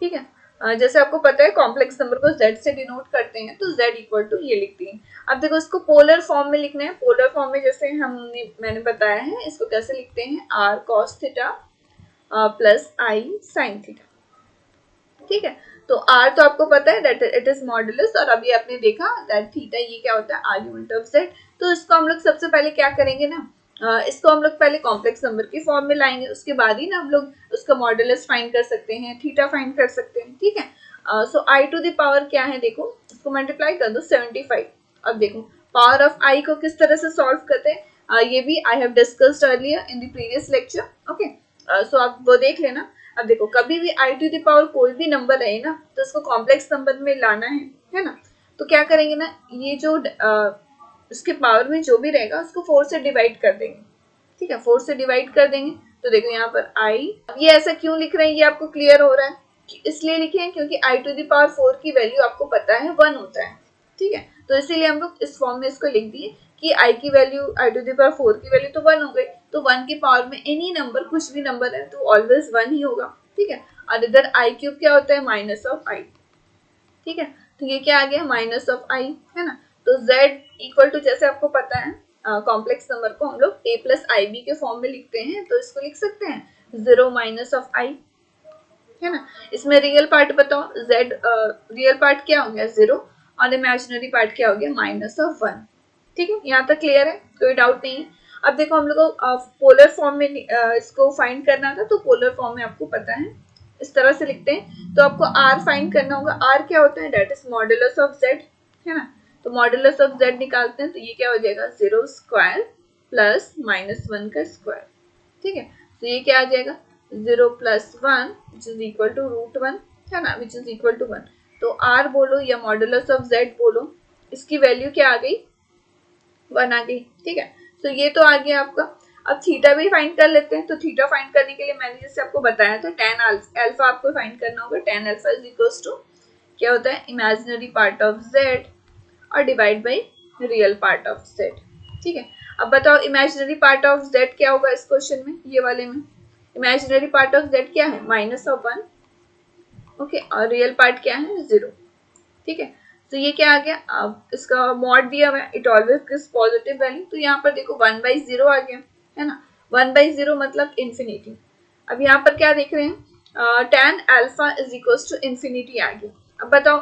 ठीक है, जैसे आपको पता है कॉम्प्लेक्स नंबर को z से डिनोट करते हैं, तो z इक्वल टू ये लिखते हैं। अब देखो इसको पोलर फॉर्म में लिखना है, पोलर फॉर्म में जैसे मैंने बताया है, इसको कैसे लिखते हैं, r cos theta plus i sin theta. ठीक है, तो r तो आपको पता है दैट इट इज मॉडुलस, और अभी आपने देखा दैट थीटा ये क्या होता है, आर्ग्यूमेंट ऑफ z। तो इसको हम लोग सबसे पहले क्या करेंगे ना, इसको हम लोग पहले कॉम्प्लेक्स नंबर की फॉर्म में लाएंगे, उसके बाद ही ना हम लोग उसका मॉडुलस फाइंड कर सकते हैं, थीटा फाइंड कर सकते हैं, ठीक है। सो आई टू द पावर क्या है, देखो इसको मल्टीप्लाई कर दो 75। अब देखो पावर ऑफ आई को किस तरह से सॉल्व करते हैं, ये भी I have discussed earlier in the previous lecture, okay. So आप वो देख लेना। अब देखो कभी भी आई टू द पावर कोई भी नंबर रहे ना, तो उसको कॉम्प्लेक्स नंबर में लाना है ना। तो क्या करेंगे ना, ये जो उसके पावर में जो भी रहेगा उसको 4 से डिवाइड कर देंगे, ठीक है, 4 से डिवाइड कर देंगे। तो देखो यहाँ पर आई, ये ऐसा क्यों लिख रहे हैं, ये आपको क्लियर हो रहा है, इसलिए लिखे हैं क्योंकि आई टू द पावर 4 की वैल्यू आपको पता है 1 होता है, ठीक है। तो इसीलिए हम लोग इस फॉर्म में इसको लिख दिए कि आई की value, i to the power 4 की वैल्यू तो 1 हो गई, तो 1 की पावर में एनी नंबर, कुछ भी नंबर है तो ऑलवेज 1 ही होगा, ठीक है। और इधर आई क्यूब क्या होता है, माइनस ऑफ आई, ठीक है। तो ये क्या आ गया, माइनस ऑफ आई, है ना। तो z इक्वल टू, जैसे आपको पता है कॉम्प्लेक्स नंबर को हम लोग a प्लस आई बी के फॉर्म में लिखते हैं, तो इसको लिख सकते हैं 0 माइनस ऑफ आई, है ना। इसमें रियल पार्ट बताओ, z रियल पार्ट क्या हो गया 0, और इमेजिनरी पार्ट क्या हो गया माइनस ऑफ 1, ठीक है। यहाँ तक क्लियर है, कोई डाउट नहीं है। अब देखो हम लोग को पोलर फॉर्म में इसको फाइंड करना था, तो पोलर फॉर्म में आपको पता है इस तरह से लिखते हैं। तो आपको r फाइंड करना होगा, r क्या होता है, that is modulus of z, है ना। तो मॉडुलस ऑफ z निकालते हैं, तो ये क्या हो जाएगा 0 स्क्वायर प्लस माइनस 1 का स्क्वायर, ठीक है। तो ये क्या आ जाएगा 0 plus 1 which is equal to root 1, है ना, विच इज इक्वल टू 1। तो r बोलो या मॉडुलस ऑफ z बोलो, इसकी वैल्यू क्या आ गई 1 आ गई, ठीक है। तो ये तो आ गया आपका। अब थीटा भी फाइंड कर लेते हैं। तो थीटा फाइंड करने के लिए मैंने जैसे आपको बताया था tan अल्फा आपको फाइंड करना होगा। tan alpha is equals to क्या होता है, इमेजिनरी पार्ट ऑफ z और divide by real part of z, ठीक है। अब बताओ इमेजिनरी पार्ट ऑफ z क्या होगा इस क्वेश्चन में, ये वाले में इमेजिनरी पार्ट ऑफ z क्या है माइनस ऑफ 1, ओके, और रियल पार्ट क्या है 0, ठीक है। तो ये क्या आ गया, अब इसका मॉड दिया हुआ है, it always gives positive value. तो यहाँ पर देखो 1/0 आ गया, है ना। 1/0 मतलब इंफिनिटी। अब यहाँ पर क्या देख रहे हैं, tan alpha is equal to infinity आ गया। अब बताओ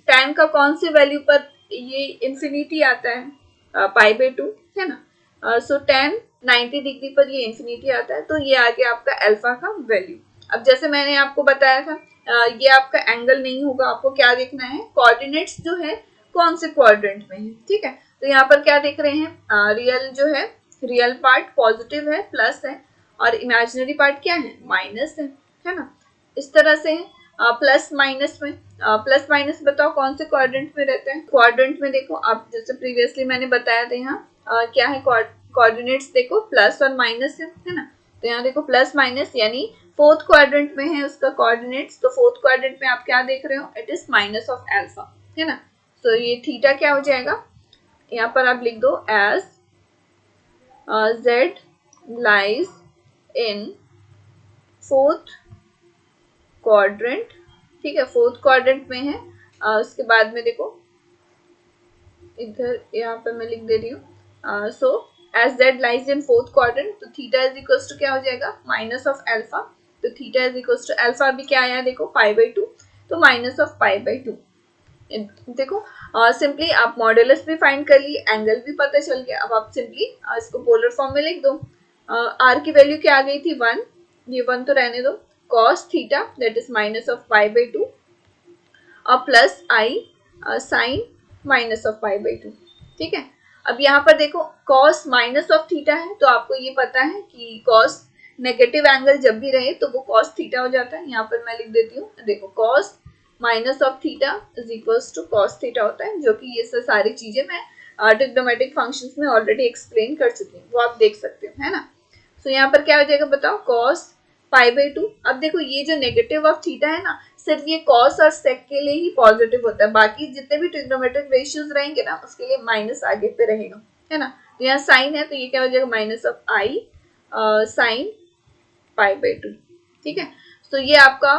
tan का कौन सी वैल्यू पर ये इंफिनिटी आता है, π/2, है ना। सो tan 90 डिग्री पर ये इंफिनिटी आता है, तो ये आ गया आपका अल्फा का वैल्यू। अब जैसे मैंने आपको बताया था, ये आपका एंगल नहीं होगा, आपको क्या देखना है, कोऑर्डिनेट्स जो है कौन से क्वाड्रेंट में है, ठीक है। तो यहाँ पर क्या देख रहे हैं, रियल जो है, रियल पार्ट पॉजिटिव है, प्लस है, और इमेजिनरी पार्ट क्या है, माइनस है ना। इस तरह से प्लस माइनस में, प्लस माइनस बताओ कौन से क्वाड्रेंट में रहते हैं। क्वाड्रेंट में देखो आप, जैसे प्रीवियसली मैंने बताया था, यहाँ क्या है कोऑर्डिनेट्स, देखो प्लस और माइनस है ना। तो यहाँ देखो प्लस माइनस यानी फोर्थ क्वाड्रेंट में है उसका कोऑर्डिनेट्स। तो फोर्थ क्वाड्रेंट में आप क्या देख रहे हो, it is minus of alpha, है ना। तो ये थीटा क्या हो जाएगा, यहाँ पर आप लिख दो as z lies in fourth quadrant, ठीक है, फोर्थ क्वाड्रेंट में है। उसके बाद में देखो इधर यहाँ पर मैं लिख दे रही हूँ, so as z lies in fourth quadrant, तो थीटा इज इक्वल टू क्या हो जाएगा माइनस ऑफ अल्फा। तो theta is equal to alpha भी क्या आया देखो π/2, तो माइनस ऑफ π/2। देखो सिंपली आप मॉडुलस भी फाइंड कर लिए, एंगल भी पता चल गया। अब आप सिंपली इसको पोलर फॉर्म में लिख दो। r की वैल्यू क्या आ गई थी 1, ये 1 तो रहने दो, cos theta that is minus of π/2 और plus i sine minus of π/2, ठीक है। अब यहाँ पर देखो cos माइनस ऑफ थीटा है, तो आपको ये पता है कि cos नेगेटिव एंगल जब भी रहे तो वो cos थीटा हो जाता है। यहाँ पर मैं लिख देती हूँ, देखो cos minus of theta is equals to cos theta होता है, जो कि ये सारी चीजें मैं ट्रिग्नोमेट्रिक फंक्शंस में ऑलरेडी एक्सप्लेन कर चुकी हूँ, वो आप देख सकते हो, है ना। तो यहाँ पर क्या हो जाएगा बताओ cos π/2। अब देखो ये जो नेगेटिव ऑफ थीटा है ना, सिर्फ ये cos और sec के लिए ही पॉजिटिव होता है, बाकी जितने भी ट्रिग्नोमेट्रिक रेशियोज रहेंगे ना उसके लिए माइनस आगे पे रहेगा, है ना। तो यहाँ साइन है, तो ये क्या हो जाएगा माइनस ऑफ आई साइन π/2, ठीक है। तो ये आपका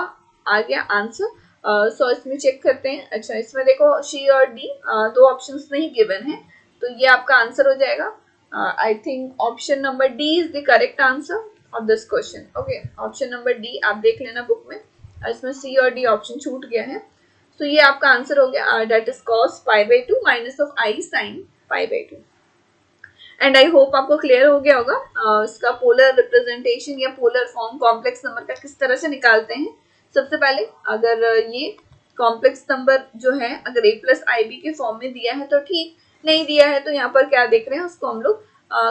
आ गया आंसर। सो इसमें चेक करते हैं। अच्छा, इसमें देखो सी और डी दो ऑप्शंस नहीं गिवन है, तो ये आपका आंसर हो जाएगा। I think option number D is the correct answer of this question, okay. Option number D आप देख लेना बुक में, इसमें सी और डी ऑप्शन छूट गया है। तो ये आपका आंसर हो गया, that is cos π/2 minus of i sine π/2। And I hope आपको क्लियर हो गया होगा इसका पोलर रिप्रेजेंटेशन या पोलर फॉर्म कॉम्प्लेक्स नंबर का किस तरह से निकालते हैं। सबसे पहले अगर ये कॉम्प्लेक्स नंबर जो है अगर a प्लस आई बी के फॉर्म में दिया है तो ठीक, नहीं दिया है तो यहाँ पर क्या देख रहे हैं उसको हम लोग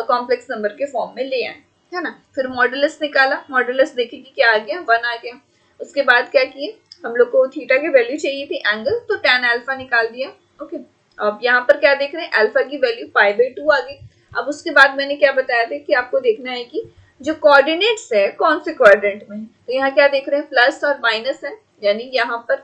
कॉम्प्लेक्स नंबर के फॉर्म में ले आए, है ना। फिर मॉडुलस निकाला, मॉडुलस देखे कि क्या आ गया, 1 आ गया। उसके बाद क्या किए, हम लोग को थीटा की वैल्यू चाहिए थी एंगल, तो tan अल्फा निकाल दिया। ओके, अब यहाँ पर क्या देख रहे हैं, अल्फा की वैल्यू π/2 आ गई। अब उसके बाद मैंने क्या बताया था कि आपको देखना है कि जो कोऑर्डिनेट्स है कौन से क्वाड्रेंट में है, तो यहाँ क्या देख रहे हैं प्लस और माइनस है, यानी यहाँ पर,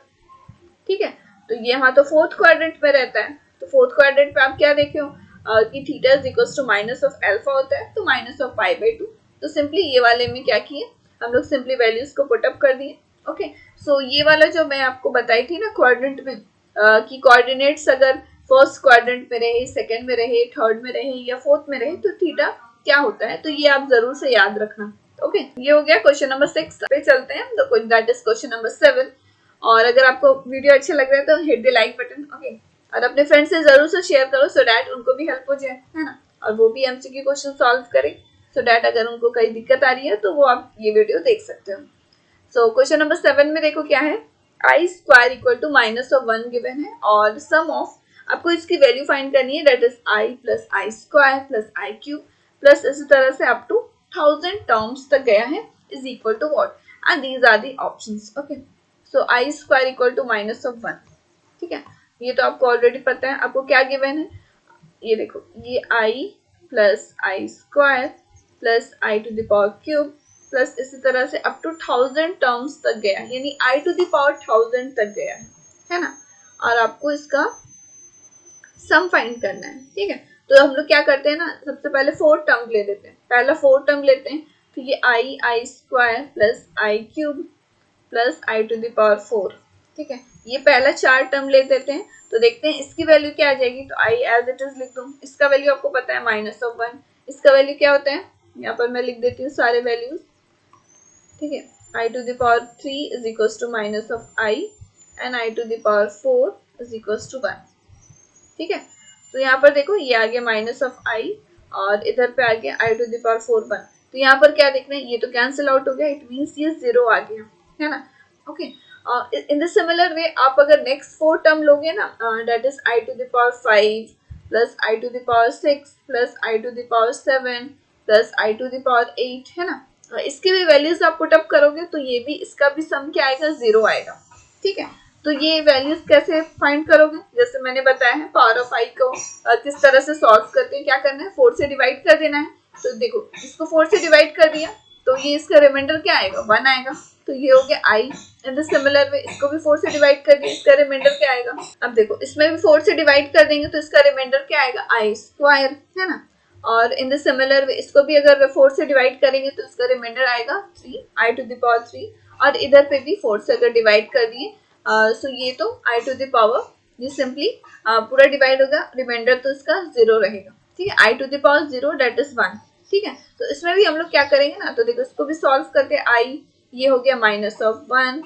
ठीक है। तो यहाँ तो फोर्थ क्वाड्रेंट में रहता है, तो फोर्थ क्वाड्रेंट पे आप क्या देखे हो कि theta is equal to minus of alpha होता है, तो माइनस ऑफ π/2। तो सिंपली ये वाले में क्या किए, हम लोग सिंपली वैल्यूज को पुटअप कर दिए। ओके, सो ये वाला जो मैं आपको बताई थी ना क्वाड्रेंट में कि कोऑर्डिनेट्स अगर फर्स्ट क्वाड्रेंट में रहे, सेकंड में रहे, थर्ड में रहे या फोर्थ में रहे, तो थीटा क्या होता है, तो ये आप जरूर से याद रखना। ओके, ये हो गया क्वेश्चन नंबर 6 पे। चलते हैं तो दैट इज क्वेश्चन नंबर 7। और अगर आपको वीडियो अच्छा लग रहा है तो hit the like button. Okay, और अपने फ्रेंड से जरूर से शेयर करो सो डैट उनको भी हेल्प हो जाए, है ना, और वो भी एमसीक्यू क्वेश्चन सॉल्व करें, सो डैट अगर उनको कहीं दिक्कत आ रही है तो वो आप ये वीडियो देख सकते हो। सो क्वेश्चन नंबर 7 में देखो क्या है, i square equal to minus of 1 given है और सम ऑफ, आपको इसकी वैल्यू फाइंड करनी है, that is I plus i square plus i cube plus इसी तरह से अप टू 1000 टर्म्स तक गया है, is equal to what, and these are the options. Okay, so i square equal to minus of 1, ठीक है, ये तो आपको ऑलरेडी पता है। आपको क्या गिवन है, ये देखो, ये i plus i square plus i to the power cube plus इसी तरह से अप टू 1000 टर्म्स तक गया, यानी आई टू द पावर 1000 तक गया है ना। और आपको इसका सम फाइंड करना है, ठीक है। तो हम लोग क्या करते हैं ना, सबसे पहले 4 टर्म ले लेते हैं, पहला 4 टर्म लेते हैं, तो ये i square plus i cube plus i to the power 4, ठीक है। ये पहला 4 टर्म ले देते हैं, तो देखते हैं इसकी वैल्यू क्या आ जाएगी। तो आई एज इट इज लिख दूं, इसका वैल्यू आपको पता है माइनस ऑफ 1, इसका वैल्यू क्या होता है, यहाँ पर मैं लिख देती हूँ सारे वैल्यूज, ठीक है। I to the power 3 is equal to minus of i and i to the power 4 is equal to 1, ठीक है। तो यहाँ पर देखो ये आ गया माइनस ऑफ आई और इधर पे आ गया आई टू द पावर 4 1, तो यहाँ पर क्या देख रहे हैं, ये तो कैंसिल आउट हो गया, इट मीन्स ये 0 आ गया, है ना। Okay, in the similar way आप अगर नेक्स्ट 4 टर्म लोगे ना, that is i to the power 5 plus i to the power 6 plus i to the power 7 plus i to the power 8, है ना, इसकी भी वैल्यूज आप पुट अप करोगे तो ये भी, इसका भी सम क्या आएगा, 0 आएगा, ठीक है। तो ये वैल्यूज कैसे फाइंड करोगे, जैसे मैंने बताया है पावर ऑफ आई को किस तरह से सॉल्व करते हैं, क्या करना है, 4 से डिवाइड कर देना है। तो देखो इसको 4 से डिवाइड कर दिया तो ये इसका रिमाइंडर क्या आएगा, 1 आएगा, तो ये हो गया आई। इन द सिमिलर वे इसको भी 4 से डिवाइड कर दिया, इसका रिमाइंडर क्या आएगा, अब देखो इसमें भी 4 से डिवाइड कर देंगे तो इसका रिमाइंडर क्या आएगा, आई स्क्वायर, है ना। और इन द सिमिलर वे इसको भी अगर 4 से डिवाइड करेंगे तो इसका रिमाइंडर आएगा 3 आई टू द पावर 3, और इधर पे भी 4 से अगर डिवाइड कर दिए सो ये तो आई टू द पावर, ये सिंपली पूरा डिवाइड होगा, रिमाइंडर तो इसका 0 रहेगा, ठीक है। I to the power 0 that is 1, ठीक है। तो इसमें भी हम लोग क्या करेंगे ना, तो देखो इसको भी सॉल्व करते हैं, आई ये हो गया माइनस ऑफ 1,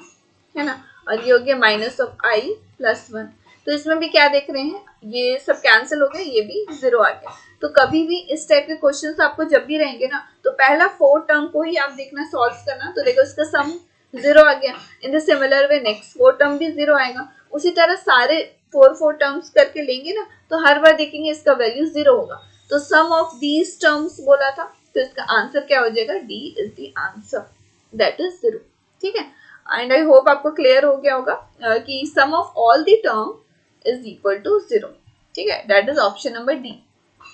है ना, और ये हो गया माइनस ऑफ आई प्लस 1, तो इसमें भी क्या देख रहे हैं, ये सब कैंसिल हो गया, ये भी 0 आ गया। तो कभी भी इस टाइप के क्वेश्चंस आपको जब भी रहेंगे ना, तो पहला 4 टर्म को ही आप देखना, सॉल्व करना, तो देखो इसका सम 0 आ गया। इन the similar way next 4 term भी 0 आएगा, उसी तरह सारे 4 टर्म्स करके लेंगे ना, तो हर बार देखेंगे इसका वैल्यू 0 होगा। तो सम ऑफ दीज टर्म्स बोला था, तो इसका आंसर क्या हो जाएगा, D is the answer, that is 0, ठीक है। एंड आई होप आपको क्लियर हो गया होगा कि sum of all the term is equal to 0, ठीक है, that is option number D.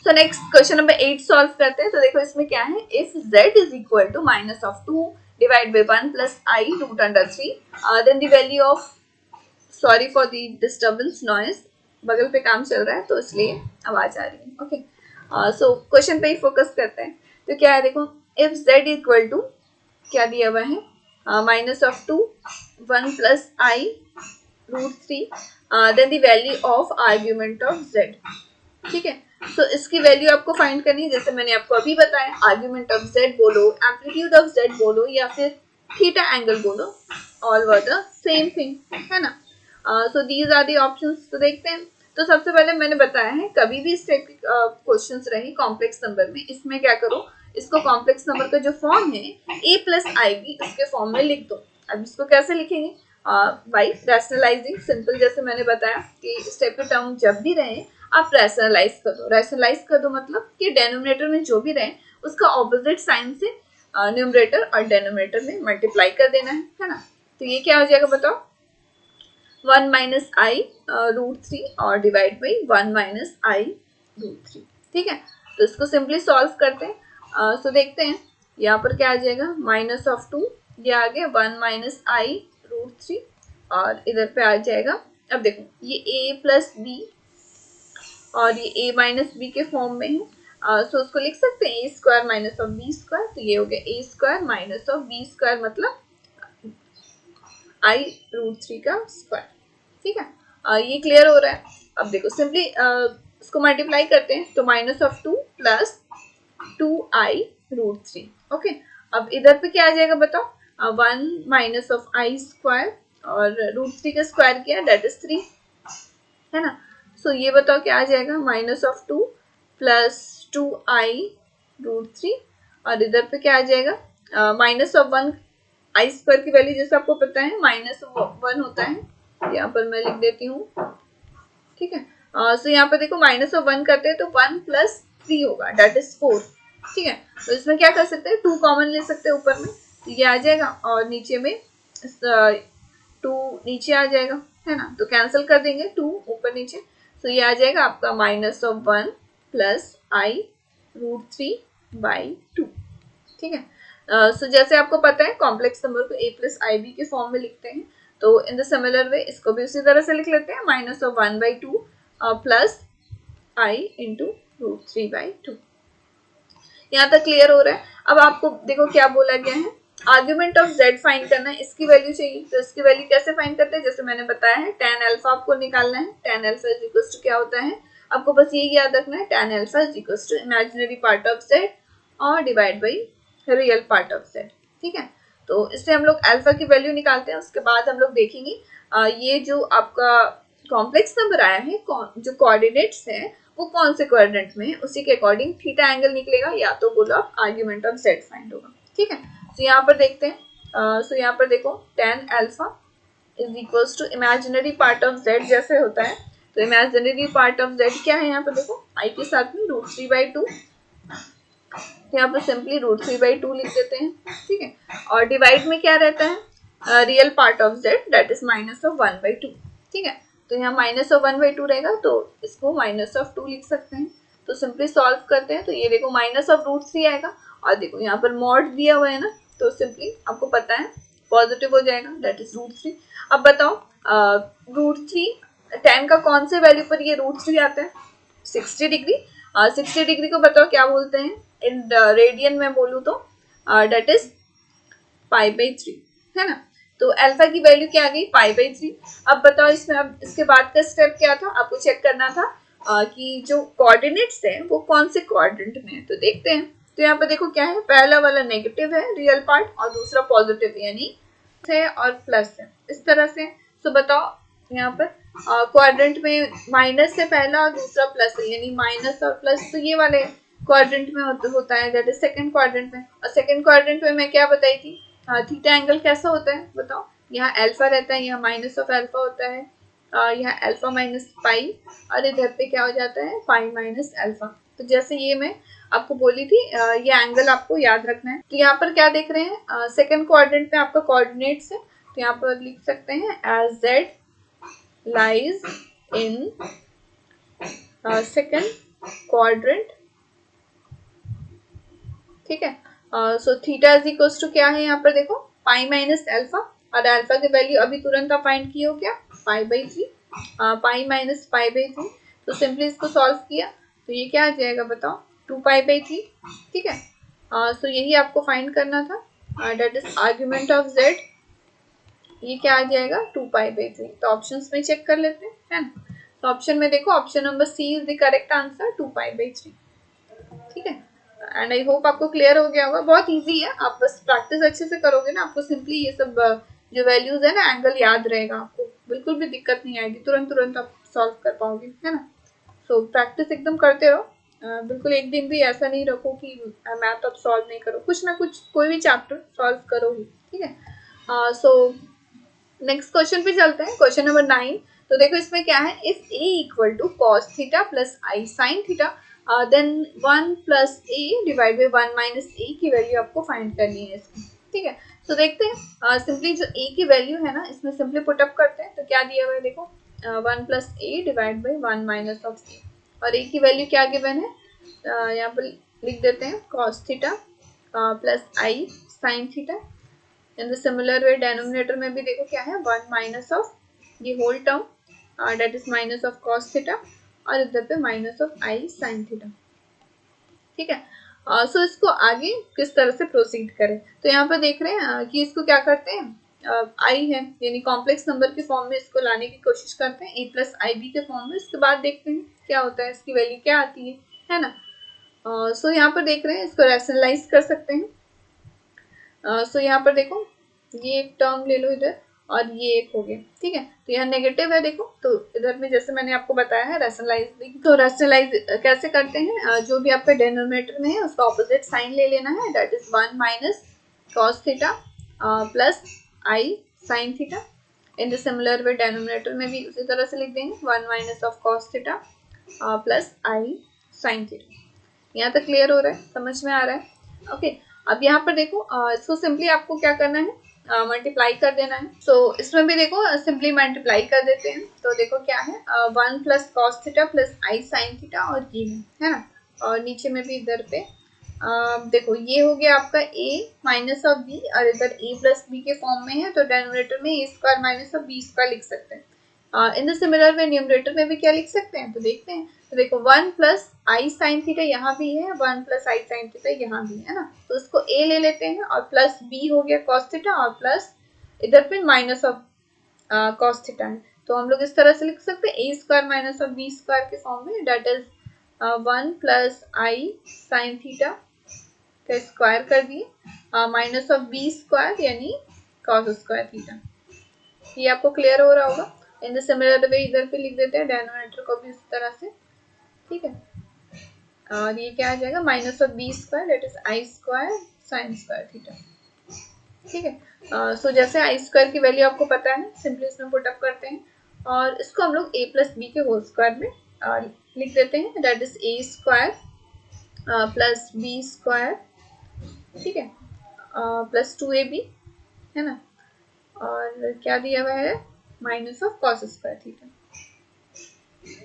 So next question number 8 solve करते हैं। तो देखो इसमें क्या है, if z is equal to minus of 2 divide by 1 plus i root under 3, then the value of, sorry for the disturbance noise, बगल पे काम चल रहा है तो इसलिए आवाज आ रही है। ओके, सो क्वेश्चन पे ही फोकस करते हैं। तो क्या है, देखो इफ z इक्वल टू क्या दिया हुआ है, minus of 2 1 plus i root 3, then the value of argument of z, ठीक है। तो इसकी वैल्यू आपको फाइंड करनी है, जैसे मैंने आपको अभी बताया, आर्ग्यूमेंट ऑफ z बोलो, एम्पलीट्यूड ऑफ z बोलो, या फिर थीटा एंगल बोलो, all were the same thing, है ना। So these are the options. तो देखते हैं तो सबसे पहले मैंने बताया है कभी भी इस टाइप के क्वेश्चंस रहे कॉम्प्लेक्स नंबर में, इसमें क्या करो, इसको कॉम्प्लेक्स नंबर का जो फॉर्म है a+ib उसके फॉर्म में लिख दो। अब इसको कैसे लिखेंगे, बाई रैशनलाइजिंग, सिंपल, जैसे मैंने बताया कि इस टाइप के टर्म जब भी रहे आप रैशनलाइज कर दो। रैशनलाइज कर दो मतलब कि डेनोमिनेटर में जो भी रहे उसका ऑपोजिट साइन से न्यूमरेटर और डेनोमिनेटर में मल्टीप्लाई कर देना है ना। तो ये क्या हो जाएगा बताओ, 1 माइनस आई √3 और डिवाइड बाई 1 माइनस आई √3। ठीक है, तो इसको सिंपली सॉल्व करते हैं। सो देखते हैं यहाँ पर क्या आ जाएगा, -2 ये आ गया 1 माइनस आई √3 और इधर पे आ जाएगा, अब देखो ये a+b और ये a माइनस बी के फॉर्म में है, सो उसको लिख सकते हैं a² माइनस ऑफ b², तो ये हो गया a² माइनस ऑफ b² मतलब i √3 का स्क्वायर। ठीक है, ये क्लियर हो रहा है। अब देखो सिंपली इसको मल्टीप्लाई करते हैं, तो -2 प्लस 2i √3। ओके, अब इधर पे क्या आ जाएगा बताओ, 1 माइनस ऑफ i² और √3 का स्क्वायर किया दैट इज 3, है ना। सो ये बताओ क्या आ जाएगा, -2 प्लस 2i √3 और इधर पे क्या आ जाएगा, -1 i² की वैल्यू जैसे आपको पता है -1 होता है, यहाँ पर मैं लिख देती हूँ। ठीक है, सो यहाँ पर देखो -1 करते हैं तो 1 प्लस 3 होगा दैट इज 4। ठीक है, तो इसमें क्या कर सकते हैं, 2 कॉमन ले सकते हैं ऊपर में, तो ये आ जाएगा और नीचे में 2 नीचे आ जाएगा, है ना, तो कैंसिल कर देंगे 2 ऊपर नीचे, तो ये आ जाएगा आपका -1 प्लस i √3/2। ठीक है, सो जैसे आपको पता है कॉम्प्लेक्स नंबर को a+ib के फॉर्म में लिखते हैं, तो इन द सिमिलर वे इसको भी उसी तरह से लिख लेते हैं, -1/2 प्लस i इंटू √3/2। यहाँ तक क्लियर हो रहा है। अब आपको देखो क्या बोला गया है, आर्ग्यूमेंट ऑफ z फाइंड करना है, इसकी वैल्यू चाहिए, तो इसकी वैल्यू कैसे फाइंड करते हैं, जैसे मैंने बताया है tan अल्फा आपको निकालना है। tan alpha is equal to क्या होता है, आपको बस ये याद रखना है, tan alpha is equal to imaginary part of z और divide by real part of z। ठीक है, तो इससे हम लोग अल्फा की वैल्यू निकालते हैं, उसके बाद हम लोग देखेंगे ये जो आपका कॉम्प्लेक्स नंबर आया है, जो कोऑर्डिनेट्स है वो कौन से क्वाड्रेंट में है, उसी के अकॉर्डिंग थीटा एंगल निकलेगा, या तो बोलो आप आर्ग्यूमेंट ऑफ z फाइंड होगा। ठीक है, तो यहाँ पर देखते हैं, सो यहाँ पर देखो tan alpha is equals to imaginary part of z जैसे होता है, तो इमेजिनरी पार्ट ऑफ z क्या है, यहाँ पर देखो i के साथ में √3/2, यहाँ पर सिंपली √3/2 लिख देते हैं। ठीक है, और डिवाइड में क्या रहता है, real part of z that is -1/2। ठीक है, तो यहाँ -1/2 रहेगा, तो इसको -2 लिख सकते हैं, तो सिंपली सॉल्व करते हैं, तो ये देखो -√3 आएगा, और देखो यहाँ पर मॉड दिया हुआ है ना, तो सिंपली आपको पता है पॉजिटिव हो जाएगा दैट इज √3। अब बताओ √3 tan का कौन से वैल्यू पर ये √3 आता है, 60 डिग्री। 60 डिग्री को बताओ क्या बोलते हैं, इन रेडियन में बोलूँ तो दैट इज π/3, है ना। तो अल्फा की वैल्यू क्या आ गई, π/3। अब बताओ इसमें, अब इसके बाद का स्टेप क्या था, आपको चेक करना था कि जो कोऑर्डिनेट्स है वो कौन से क्वाड्रेंट में है, तो देखते हैं। तो यहाँ पर देखो क्या है, पहला वाला नेगेटिव है रियल पार्ट और दूसरा पॉजिटिव यानी है और प्लस है, इस तरह से। तो बताओ यहाँ पर क्वाड्रेंट में माइनस से पहला और दूसरा प्लस है, यानी माइनस और प्लस, तो ये वाले क्वाड्रेंट में होता है दैट इज सेकंड क्वाड्रेंट में। और सेकंड क्वाड्रेंट में मैं क्या बताई थी, थीटा एंगल कैसा होता है बताओ, यहाँ अल्फा रहता है, यहाँ माइनस ऑफ अल्फा होता है, यहाँ अल्फा माइनस पाई, और इधर पे क्या हो जाता है पाई माइनस अल्फा। तो जैसे ये मैं आपको बोली थी, ये एंगल आपको याद रखना है। तो यहाँ पर क्या देख रहे हैं, सेकंड क्वाड्रेंट में आपका कोऑर्डिनेट्स है, तो यहाँ पर लिख सकते हैं as z lies in second quadrant। ठीक है, so theta is equals to क्या है, यहाँ पर देखो पाई माइनस अल्फा, और अल्फा की वैल्यू अभी तुरंत आप फाइंड किए हो क्या, π/3, पाई माइनस π/3। तो सिंपली इसको सॉल्व किया तो ये क्या आ जाएगा बताओ, 2π/3। ठीक है, सो यही आपको फाइंड करना था, that is argument of z, ये क्या आ जाएगा 2π/3। तो ऑप्शंस में चेक कर लेते हैं, है ना। तो ऑप्शन में देखो option number C is the correct answer, 2π/3। ठीक है, एंड आई होप आपको क्लियर हो गया होगा, बहुत इजी है, आप बस प्रैक्टिस अच्छे से करोगे ना, आपको सिंपली ये सब जो वैल्यूज है ना एंगल याद रहेगा, आपको बिल्कुल भी दिक्कत नहीं आएगी, तुरंत तुरंत आप सॉल्व कर पाओगे, है ना। सो प्रैक्टिस एकदम करते रहो, बिल्कुल एक दिन भी ऐसा नहीं रखो कि मैथ अब सॉल्व नहीं करो, कुछ ना कुछ कोई भी चैप्टर सॉल्व करो ही, ठीक है। सो नेक्स्ट क्वेश्चन पे चलते हैं, क्वेश्चन नंबर 9। तो देखो इसमें क्या है, if a equal to cos theta plus i sine theta then 1 plus a divide by 1 minus a की वैल्यू आपको फाइंड करनी है इसकी, ठीक है। तो देखते हैं सिंपली जो a की वैल्यू है ना, इसमें सिंपली पुटअप करते हैं। तो क्या दिया हुआ है देखो, 1 plus a divide by 1 minus of a, और a की वैल्यू क्या गिवन है, यहाँ पर लिख देते हैं cos theta plus i sine theta. In the similar way denominator में भी देखो क्या है, 1 माइनस ऑफ ये whole term that is minus of cos theta, और इधर पे minus of i sine theta, ठीक है। सो इसको आगे किस तरह से प्रोसीड करें, तो यहाँ पर देख रहे हैं कि इसको क्या करते हैं, आई है यानी कॉम्प्लेक्स नंबर के फॉर्म में इसको लाने की कोशिश करते हैं, ए प्लस आई बी के फॉर्म में। उसके बाद देखते हैं क्या होता है, इसकी वैल्यू क्या आती है ना। सो यहाँ पर देख रहे हैं, इसको रैशनलाइज कर सकते हैं। सो यहाँ पर देखो, ये एक टर्म ले लो इधर, और ये एक हो गया, ठीक है। तो यहाँ नेगेटिव है देखो, तो इधर में जैसे मैंने आपको बताया है रैशनलाइज, तो रैशनलाइज कैसे करते हैं, जो भी आपका डिनोमिनेटर में है उसका ऑपोजिट साइन ले लेना है, that is 1 minus cos theta plus i sine theta. In the similar way denominator में भी उसी तरह से लिख देंगे, 1 minus of cos theta plus i sine theta. यहाँ तक क्लियर हो रहा है, समझ में आ रहा है, ओके। अब यहाँ पर देखो, इसको सिंपली आपको क्या करना है, मल्टीप्लाई कर देना है। सो इसमें भी देखो सिंपली मल्टीप्लाई कर देते हैं। तो देखो क्या है, 1 plus cos theta plus i sine theta, और ये है ना, और नीचे में भी इधर पे देखो ये हो गया आपका a माइनस ऑफ b, और इधर a प्लस b के फॉर्म में है, तो डेनोमिनेटर में a square minus of b square लिख सकते हैं। इन द सिमिलर वे न्यूमरेटर में भी क्या लिख सकते हैं, तो देखते हैं। तो देखो 1 प्लस आई साइन थीटा यहाँ भी है, 1 प्लस आई साइन थीटा यहाँ भी है ना, तो उसको a ले लेते हैं, और प्लस b हो गया कॉस थीटा, और प्लस इधर पे माइनस ऑफ कॉस थीटा है। तो हम लोग इस तरह से लिख सकते हैं, a square minus of b square के फॉर्म में, that is 1 plus i sine theta का स्क्वायर कर दिए माइनस ऑफ b स्क्वायर यानी कॉस स्क्वायर थीटा। ये आपको क्लियर हो रहा होगा। इन द सिमिलर वे इधर पे लिख देते हैं डेनोमिनेटर को भी इस तरह से, ठीक है। और ये क्या आ जाएगा, minus of b square that is i square sine square theta, ठीक है। सो जैसे आई स्क्वायर की वैल्यू आपको पता है, सिंपली इसमें पुटअप करते हैं, और इसको हम लोग a प्लस बी के होल स्क्वायर में लिख देते हैं, that is a square plus b square, ठीक है, प्लस 2ab, है ना, और क्या दिया हुआ है, minus of cos square theta,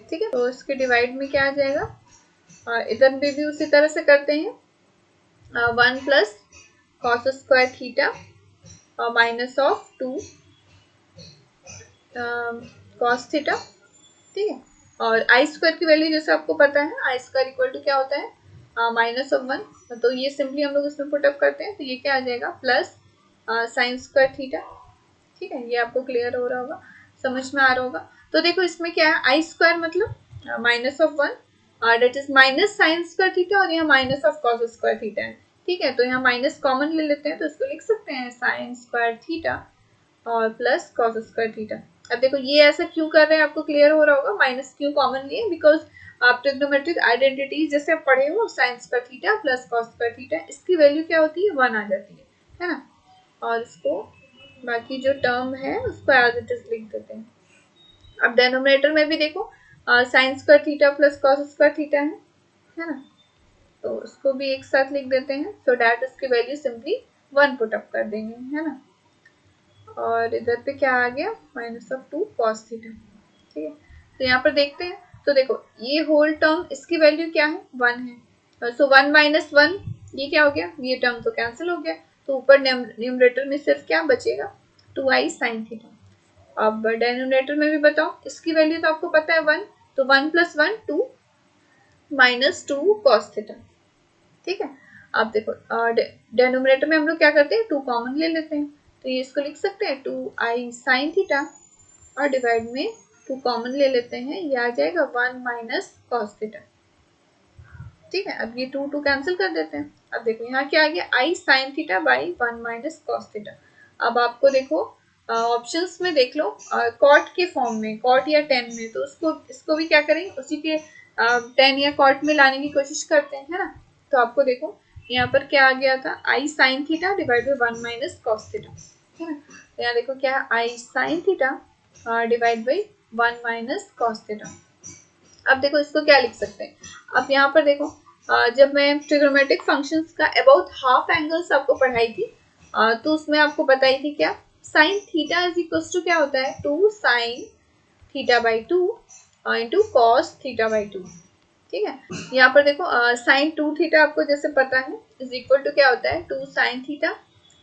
ठीक है। तो इसके डिवाइड में क्या आ जाएगा, इधर भी उसी तरह से करते हैं, 1 plus cos square theta minus of 2 cos theta, ठीक है। और आई स्क्वायर की वैल्यू जैसे आपको पता है, आई स्क्वायर इक्वल टू क्या होता है, माइनस ऑफ 1, तो ये सिंपली हम लोग इसमें पुटअप करते हैं, तो ये क्या आ जाएगा, प्लस साइन स्क्वायर थीटा, ठीक है। ये आपको क्लियर हो रहा होगा, समझ में आ रहा होगा। तो देखो इसमें क्या है, आई स्क्वायर मतलब minus of 1, that is minus sine square theta, और यहाँ minus of cos square theta है, ठीक है। तो यहाँ माइनस कॉमन ले लेते हैं, तो इसको लिख सकते हैं साइन स्क्वायर थीटा और प्लस कॉस स्क्वायर थीटा। अब देखो ये ऐसा क्यों कर रहे हैं, आपको क्लियर हो रहा होगा, माइनस क्यों कॉमन लिए, बिकॉज आप ट्रिग्नोमेट्रिक आइडेंटिटीज जैसे आप पढ़े हो, sign square theta plus cos square theta, इसकी वैल्यू क्या होती है, 1 आ जाती है ना, और इसको बाकी जो टर्म है उसको एज इट इज लिख देते हैं। अब डेनोमिनेटर में भी देखो sign square theta plus cos square theta है ना, तो उसको भी एक साथ लिख देते हैं, सो डैट उसकी वैल्यू सिंपली 1 पुटअप कर देंगे, है ना। और इधर पे क्या आ गया, माइनस ऑफ 2 कॉस थीटा, ठीक है। तो यहाँ पर देखते हैं, तो देखो ये होल टर्म इसकी वैल्यू क्या है, 1 है, सो 1 माइनस 1 ये क्या हो गया, ये टर्म तो कैंसिल हो गया, तो ऊपर न्यूमरेटर में सिर्फ क्या बचेगा, 2i साइन थीटा। अब डेनोमिनेटर में भी बताओ, इसकी वैल्यू तो आपको पता है 1, तो 1 प्लस 1 2 माइनस 2 कॉस थीटा, ठीक है। अब देखो डेनोमिनेटर में हम लोग क्या करते हैं, 2 कॉमन ले लेते हैं, तो ये इसको लिख सकते हैं 2i साइन थीटा, और डिवाइड में 2 कॉमन ले लेते हैं, ये आ जाएगा 1 माइनस कॉस थीटा, ठीक है। अब ये 2 कैंसिल कर देते हैं। अब देखो यहाँ क्या आ गया, i sign theta by 1 minus cos theta. अब आपको देखो ऑप्शंस में देख लो कॉट के फॉर्म में, कॉट या टेन में, तो इसको भी क्या करेंगे, उसी के टेन या कॉट में लाने की कोशिश करते हैं, है ना। तो आपको देखो यहाँ पर क्या आ गया था, i sine theta divide by 1 minus cos theta, है ना। तो यहाँ देखो क्या है, i sine theta divide by 1 minus cos theta. अब देखो इसको क्या लिख सकते हैं, अब यहाँ पर देखो जब मैं ट्रिग्नोमेट्रिक फंक्शंस का अबाउट हाफ एंगल्स आपको पढ़ाई थी, तो उसमें आपको बताई थी क्या, sine theta is equal to क्या होता है, 2 sine theta by 2 into cos theta by 2। ठीक है, यहाँ पर देखो साइन 2 थीटा आपको जैसे पता है इज इक्वल टू क्या होता है, 2 sine theta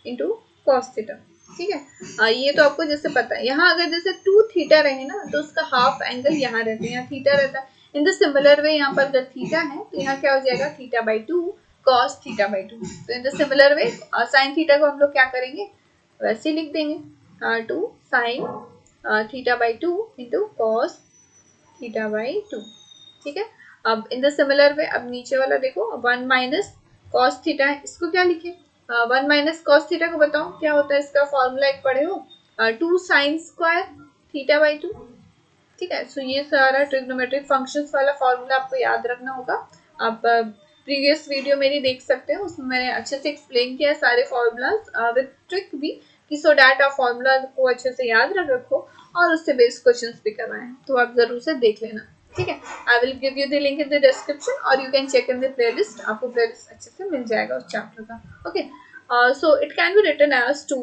into cos theta. ठीक है, ये तो आपको जैसे पता है। यहाँ अगर जैसे 2 थीटा रहे ना तो उसका हाफ एंगल यहाँ रहते हैं, यहाँ थीटा रहता है। इन द सिमिलर वे यहाँ पर अगर थीटा है तो यहाँ क्या हो जाएगा, theta by 2 cos theta by 2। तो इन the similar way sine theta को हम लोग क्या करेंगे, वैसे लिख देंगे 2 sine theta by 2 into cos theta by 2। ठीक है, अब इन द सिमिलर वे अब नीचे वाला देखो 1 माइनस कॉस थीटा है, इसको क्या लिखे, 1 माइनस कॉस थीटा को बताओ क्या होता है, इसका फॉर्मूला एक पढ़े हो, 2 साइन स्क्वायर थीटा बाई 2। ठीक है, सो ये सारा ट्रिग्नोमेट्रिक फंक्शंस वाला फॉर्मूला आपको याद रखना होगा। आप प्रीवियस वीडियो मेरी देख सकते हो, उसमें मैंने अच्छे से एक्सप्लेन किया है सारे फॉर्मूलाज विद ट्रिक भी, कि सो डैट आप फॉर्मूला को अच्छे से याद रखो और उससे बेस्ड क्वेश्चंस भी करवाएं, तो आप जरूर से देख लेना। ठीक है, I will give you the link in the description और you can check in the playlist, आपको प्लेलिस्ट अच्छे से मिल जाएगा उस चैप्टर का। Okay, so it can be written as 2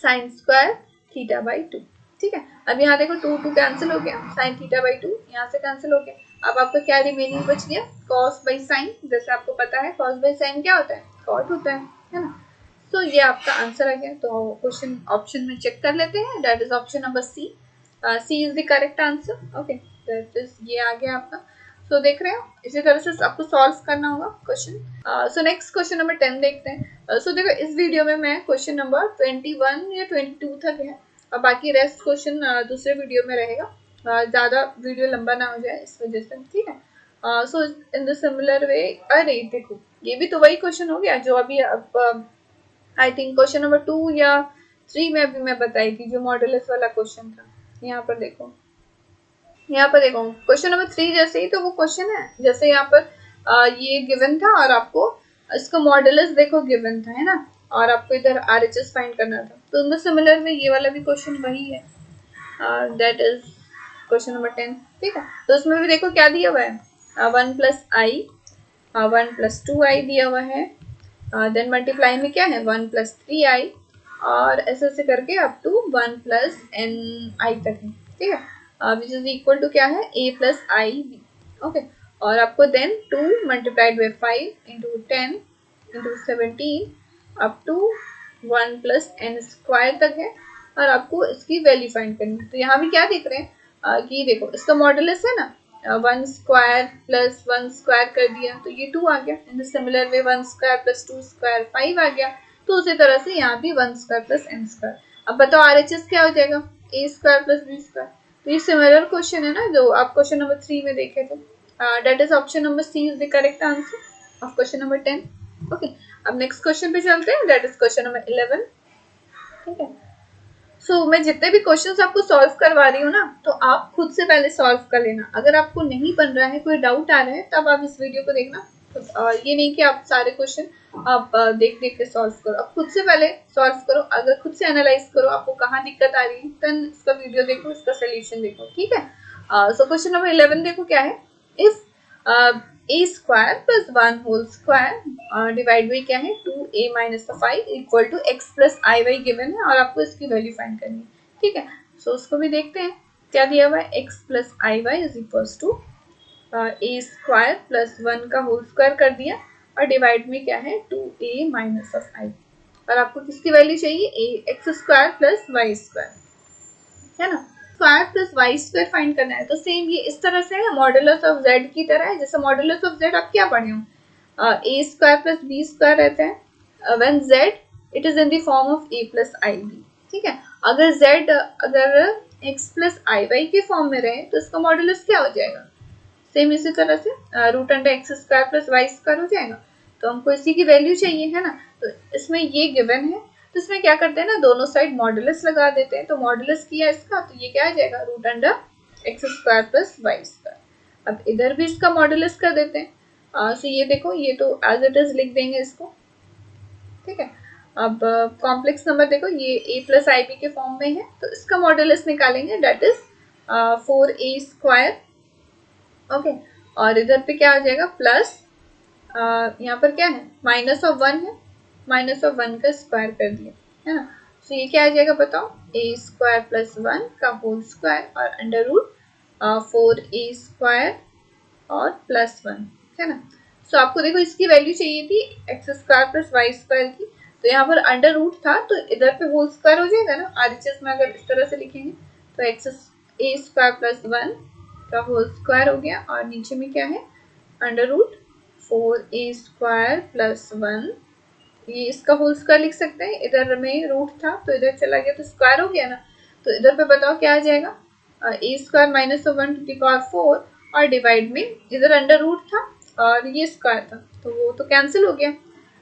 sine square theta by 2। ठीक है, अब यहाँ देखो 2 कैंसिल हो गया, साइन थीटा बाई 2 यहाँ से कैंसिल हो गया। अब आपका क्या रिमेनिंग बच गया, कॉस बाई साइन। जैसे आपको पता है कॉस बाई साइन क्या होता है, कॉट होता है ना। तो ये आपका आंसर आ गया। तो क्वेश्चन ऑप्शन में चेक कर लेते हैं, that is option number C. C is the correct answer. Okay, that is ये आ गया आपका। सो देख रहे हो, इसी तरह से आपको सॉल्व करना होगा क्वेश्चन। सो नेक्स्ट क्वेश्चन नंबर 10 देखते हैं। सो देखो इस वीडियो में मैं क्वेश्चन नंबर 21 या 22 तक है, और बाकी रेस्ट क्वेश्चन दूसरे वीडियो में रहेगा, ज़्यादा वीडियो लंबा ना हो जाए इस वजह से। ठीक है, सो इन द सिमिलर वे, अरे देखो ये भी तो वही क्वेश्चन हो गया जो अभी आई थिंक क्वेश्चन नंबर 2 या 3 में अभी मैं बताई थी, जो मॉडुलस वाला क्वेश्चन था। यहाँ पर देखो, यहाँ पर देखो क्वेश्चन नंबर 3 जैसे ही तो वो क्वेश्चन है, जैसे यहाँ पर ये गिवन था और आपको इसका मॉडुलस देखो गिवन था, है ना, और आपको इधर RHS फाइंड करना था। तो इन द सिमिलर में ये वाला भी क्वेश्चन वही है, दैट इज क्वेश्चन नंबर 10। ठीक है, तो उसमें भी देखो क्या दिया हुआ है, 1 प्लस आई 1 प्लस 2i दिया हुआ है, देन मल्टीप्लाई में क्या है 1 प्लस 3i, और ऐसे ऐसे करके अप टू 1 प्लस ni तक है। ठीक है, विच इज इक्वल टू क्या है, a plus i b. Okay, और आपको then 2 multiplied by 5 into 10 into 17 up to 1 plus n square तक है, और आपको इसकी वैल्यू फाइंड करनी है। तो यहाँ भी क्या देख रहे हैं, कि देखो इसका मॉडुलस है ना, 1 स्क्वायर प्लस 1 स्क्वायर कर दिया तो ये 2 आ गया। इन the similar way 1 square plus 2 square 5 आ गया। तो उसी तरह से यहाँ भी 1 स्क्वायर प्लस n स्क्वायर। अब बताओ RHS क्या हो जाएगा, a square plus b square. तो ये सिमिलर क्वेश्चन है ना जो आप क्वेश्चन नंबर 3 में देखे थे, that is option number C is the correct answer of question number 10। Okay, अब नेक्स्ट क्वेश्चन पे चलते हैं, दैट इज क्वेश्चन नंबर 11। ठीक है, सो मैं जितने भी क्वेश्चंस आपको सॉल्व करवा रही हूँ ना, तो आप खुद से पहले सॉल्व कर लेना। अगर आपको नहीं बन रहा है, कोई डाउट आ रहा है, तब आप इस वीडियो को देखना। तो ये नहीं कि आप सारे क्वेश्चन आप देख देख के सॉल्व करो, आप खुद से पहले सॉल्व करो। अगर खुद से एनालाइज करो आपको कहाँ दिक्कत आ रही है, देन इसका वीडियो देखो, इसका सोल्यूशन देखो। ठीक है, सो क्वेश्चन नंबर 11 देखो क्या है, if a square plus 1 whole square divide by क्या है 2a minus 5 equal to x plus i y given है, और आपको इसकी वैल्यू फाइंड करनी है। ठीक है, सो उसको भी देखते हैं क्या दिया हुआ है, x plus i y is equal to a square plus 1 का होल स्क्वायर कर दिया, और डिवाइड में क्या है 2a माइनस ऑफ आई, और आपको किसकी वैल्यू चाहिए, x square plus y square, है ना। Square plus y square find करना है, तो सेम ये इस तरह से है, मॉडुलस ऑफ जेड की तरह है। जैसे मॉडुलस ऑफ जेड आप क्या पढ़े हो, a square plus b square रहता है when z it is in the form of a plus i b. ठीक है, अगर जेड अगर एक्स प्लस आई वाई के फॉर्म में रहे तो इसका मॉडुलस क्या हो जाएगा, सेम इसी तरह से root under x square plus y square हो जाएगा। तो हमको इसी की वैल्यू चाहिए, है ना। तो इसमें ये गिवन है, तो इसमें क्या करते हैं ना, दोनों साइड मॉडुलस लगा देते हैं। तो मॉडुलस किया इसका, तो ये क्या आ जाएगा, root under x square plus y square. अब इधर भी इसका मॉडुलस कर देते हैं। सो ये देखो, ये तो एज इट इज लिख देंगे इसको, ठीक है। अब कॉम्प्लेक्स नंबर देखो, ये a प्लस आई बी के फॉर्म में है, तो इसका मॉडुलस निकालेंगे, date is 4a square. Okay, और इधर पे क्या आ जाएगा, प्लस यहाँ पर क्या है, माइनस ऑफ 1 है, माइनस ऑफ 1 का स्क्वायर कर दिया, है ना। तो ये क्या आ जाएगा बताओ, a स्क्वायर प्लस 1 का होल स्क्वायर और अंडर रूट 4a स्क्वायर और प्लस 1, है ना। सो आपको देखो इसकी वैल्यू चाहिए थी x square plus y square की, तो यहाँ पर अंडर रूट था, तो इधर पे होल स्क्वायर हो जाएगा ना। RHS में अगर इस तरह से लिखेंगे तो एक्स a स्क्वायर प्लस 1 का होल स्क्वायर हो गया, और नीचे में क्या है, under root 4a square plus 1, ये इसका होल स्क्वायर लिख सकते हैं। इधर में रूट था तो इधर चला गया तो स्क्वायर हो गया ना। तो इधर पे बताओ क्या आ जाएगा, a square minus 1 to the power 4, और डिवाइड में इधर अंडर रूट था और ये स्क्वायर था, तो वो तो कैंसिल हो गया,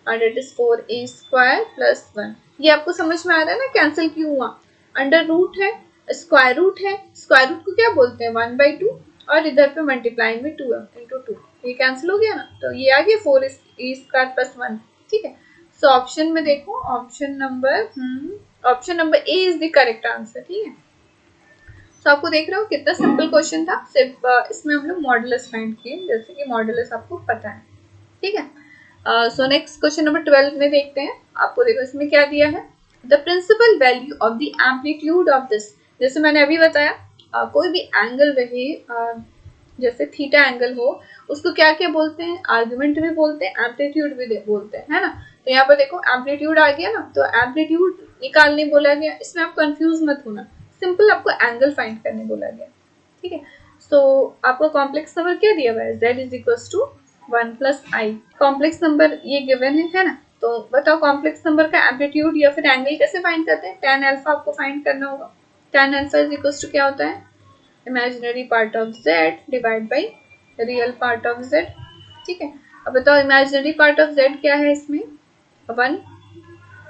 और it is 4a square plus 1। ये आपको समझ में आ रहा है ना कैंसिल क्यों हुआ, अंडर रूट है, स्क्वायर रूट है, स्क्वायर रूट को क्या बोलते हैं 1/2, और इधर पे मल्टीप्लाई में 2 इंटू 2, ये कैंसिल हो गया ना। तो ये आ गया 4a स्क्वायर प्लस 1, ठीक है। सो ऑप्शन में देखो, option number A is the correct answer, ठीक है। सो आपको देख रहे हो कितना सिंपल क्वेश्चन था, सिर्फ इसमें हम लोग मॉडुलस फाइंड किए, जैसे कि मॉडुलस आपको पता है, ठीक है। सो नेक्स्ट क्वेश्चन नंबर 12 में देखते हैं। आपको देखो इसमें क्या दिया है, the principal value of the amplitude of this, जैसे मैंने अभी बताया, कोई भी एंगल रहे, जैसे थीटा एंगल हो, उसको क्या क्या बोलते हैं, आर्गुमेंट भी बोलते हैं, एम्पलीट्यूड भी बोलते हैं, है ना। तो यहाँ पर देखो एम्पलीट्यूड आ गया ना, तो एम्पलीट्यूड निकालने बोला गया, इसमें आप कंफ्यूज मत होना, सिंपल आपको एंगल फाइंड करने बोला गया, ठीक है। सो आपको कॉम्प्लेक्स नंबर क्या दिया हुआ है, z is equal to 1 plus i, complex number ये गिवन है ना। तो बताओ कॉम्प्लेक्स नंबर का एम्पलीट्यूड या फिर एंगल कैसे फाइंड करते हैं, tan अल्फा आपको फाइंड करना होगा। tan alpha is equal to क्या होता है, imaginary part of z divide by real part of z, ठीक है। अब बताओ इमेजिनरी पार्ट ऑफ z क्या है, इसमें 1,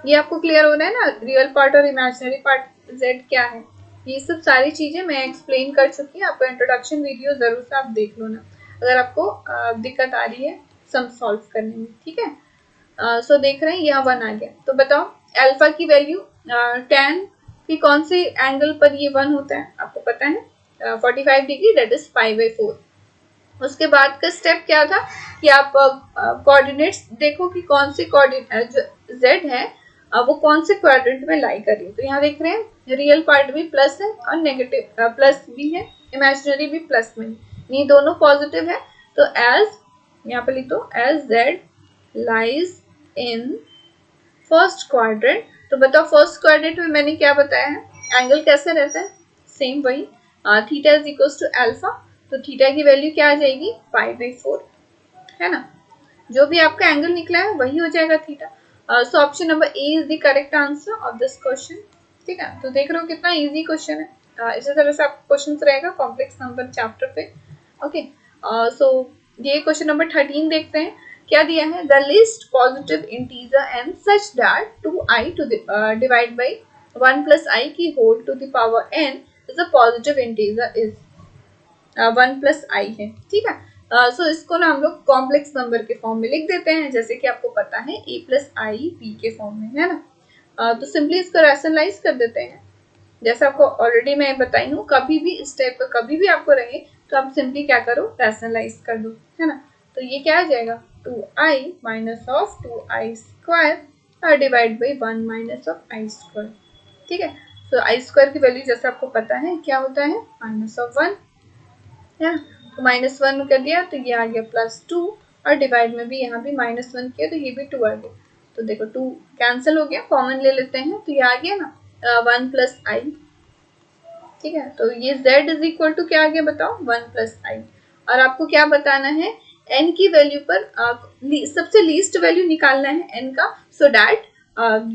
ये आपको क्लियर हो रहा है ना, रियल पार्ट और इमेजिनरी पार्ट z क्या है, ये सब सारी चीजें मैं एक्सप्लेन कर चुकी हूँ, आपको इंट्रोडक्शन वीडियो जरूर से आप देख लो ना, अगर आपको दिक्कत आ रही है सम सॉल्व करने में, ठीक है। सो देख रहे हैं यहाँ 1 आ गया, तो बताओ अल्फा की वैल्यू tan की कौन से एंगल पर ये 1 होता है, आपको पता है 45 डिग्री, दैट इज 5/4। उसके बाद का स्टेप क्या था कि आप कोऑर्डिनेट्स देखो कि कौन से कोऑर्डिनेट जो z है वो कौन से क्वाड्रेंट में लाई कर रही है। तो यहाँ देख रहे हैं रियल पार्ट भी प्लस है और नेगेटिव प्लस भी है, इमेजिनरी भी प्लस में, ये दोनों पॉजिटिव है। तो एज यहाँ पर लिख दो, as z lies in first quadrant. तो बताओ फर्स्ट क्वाड्रेंट में मैंने क्या बताया है, एंगल कैसे रहता है, सेम वही, theta is equal to alpha, तो थीटा की वैल्यू क्या आ जाएगी 5/4, है ना। जो भी आपका एंगल निकला है वही हो जाएगा theta. So option number A is the correct answer of this question, ठीक है। तो देख रहे हो कितना इजी क्वेश्चन है। इसी तरह से आपका क्वेश्चन रहेगा कॉम्प्लेक्स नंबर चैप्टर पे, ओके। सो ये क्वेश्चन नंबर 13 देखते हैं, क्या दिया है, the least positive integer n such that 2i to divide by 1 plus i की whole to the power n is a positive integer is 1 plus i है, ठीक है। सो इसको ना हम लोग कॉम्प्लेक्स नंबर के फॉर्म में लिख देते हैं, जैसे कि आपको पता है a प्लस आई b के फॉर्म में, है ना। तो सिंपली इसको रैशनलाइज कर देते हैं, जैसे आपको ऑलरेडी मैं बताई हूँ, कभी भी इस टाइप का कभी भी आपको रहे तो आप सिंपली क्या करो, रैशनलाइज कर दो, है ना। तो ये क्या आ जाएगा, 2i minus of 2i square divide by 1 minus of I square, ठीक है। तो आई स्क्वायर की वैल्यू जैसे आपको पता है क्या होता है, माइनस ऑफ 1, है ना। तो -1 कर दिया तो ये आ गया +2, और डिवाइड में भी यहाँ भी -1 किया तो ये भी 2 आ गया। तो देखो 2 कैंसिल हो गया, कॉमन ले लेते हैं, तो ये आ गया ना 1 प्लस आई, ठीक है। तो ये z इज इक्वल टू क्या आ गया बताओ, 1 प्लस आई। और आपको क्या बताना है, n की वैल्यू पर सबसे लीस्ट वैल्यू निकालना है n का, सो डैट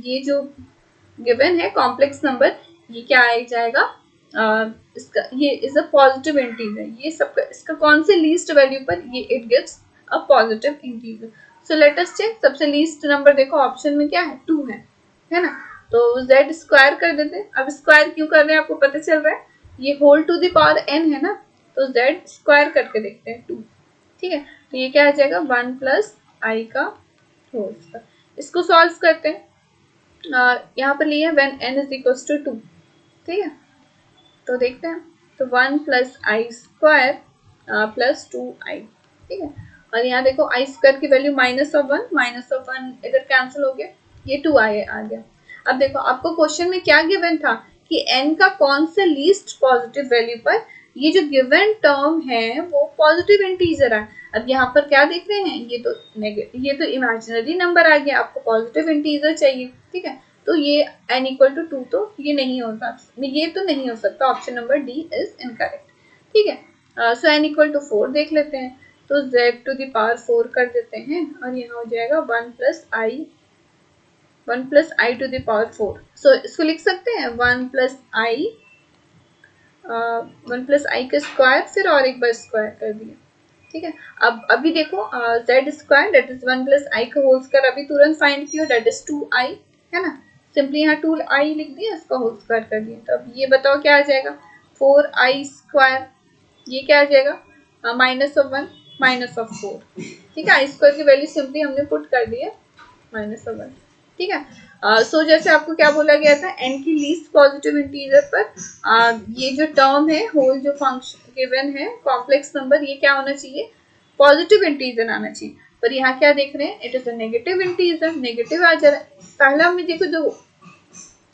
ये जो गिवन है कॉम्प्लेक्स नंबर, ये क्या आ जाएगा, इसका ये इज अ पॉजिटिव इंटीजर, ये सबका इसका कौन से लीस्ट वैल्यू पर ये it gives a positive integer. So let us check, सबसे लीस्ट नंबर देखो ऑप्शन में क्या है, 2 है ना। तो z स्क्वायर कर देते हैं। अब स्क्वायर क्यों कर रहे हैं आपको पता चल रहा है, ये whole to the power n है ना, तो z स्क्वायर करके देखते हैं 2, ठीक है। तो ये क्या आ जाएगा 1 प्लस आई का होल स्क्वायर। इसको सॉल्व करते हैं, यहाँ पर लिए when n is equal to 2, ठीक है। तो देखते हैं, तो 1 plus i square plus 2i, ठीक है। और यहाँ देखो आई स्क्वायर की वैल्यू -1 इधर कैंसिल हो गया, ये 2i आ गया। अब देखो आपको क्वेश्चन में क्या गिवन था कि n का कौन से लीस्ट पॉजिटिव वैल्यू पर ये जो गिवन टर्म है वो पॉजिटिव इंटीजर है। अब यहाँ पर क्या देख रहे हैं, ये तो इमेजिनरी नंबर आ गया, आपको पॉजिटिव इंटीजर चाहिए, ठीक है। तो ये n इक्वल टू 2 तो ये नहीं होता, ये तो नहीं हो सकता, option number D is incorrect, ठीक है। सो n इक्वल टू 4 देख लेते हैं, तो z टू द पावर 4 कर देते हैं और यहाँ हो जाएगा 1 plus i to the power 4। So इसको लिख सकते हैं 1 प्लस आई का स्क्वायर, फिर और एक बार स्क्वायर कर दिया, ठीक है। अब अभी देखो z square that is 1 plus i का होल स्क्वायर अभी तुरंत फाइंड किया, दैट इज 2i, है ना। सिंपली यहाँ 2i लिख दिया, इसका होल स्क्वायर कर दिया। तो अब ये बताओ क्या आ जाएगा 4i स्क्वायर, ये क्या आ जाएगा -1 -4, ठीक है। आई स्क्वायर की वैल्यू सिंपली हमने पुट कर दी है -1, ठीक है। सो जैसे आपको क्या बोला गया था, n की लीस्ट पॉजिटिव इंटीजर पर ये जो टर्म है होल जो फंक्शन गिवन है कॉम्प्लेक्स नंबर, ये क्या होना चाहिए पॉजिटिव इंटीजर आना चाहिए। पर यहाँ क्या देख रहे हैं, it is a negative integer, negative आ जा रहा है। पहला में देखो जो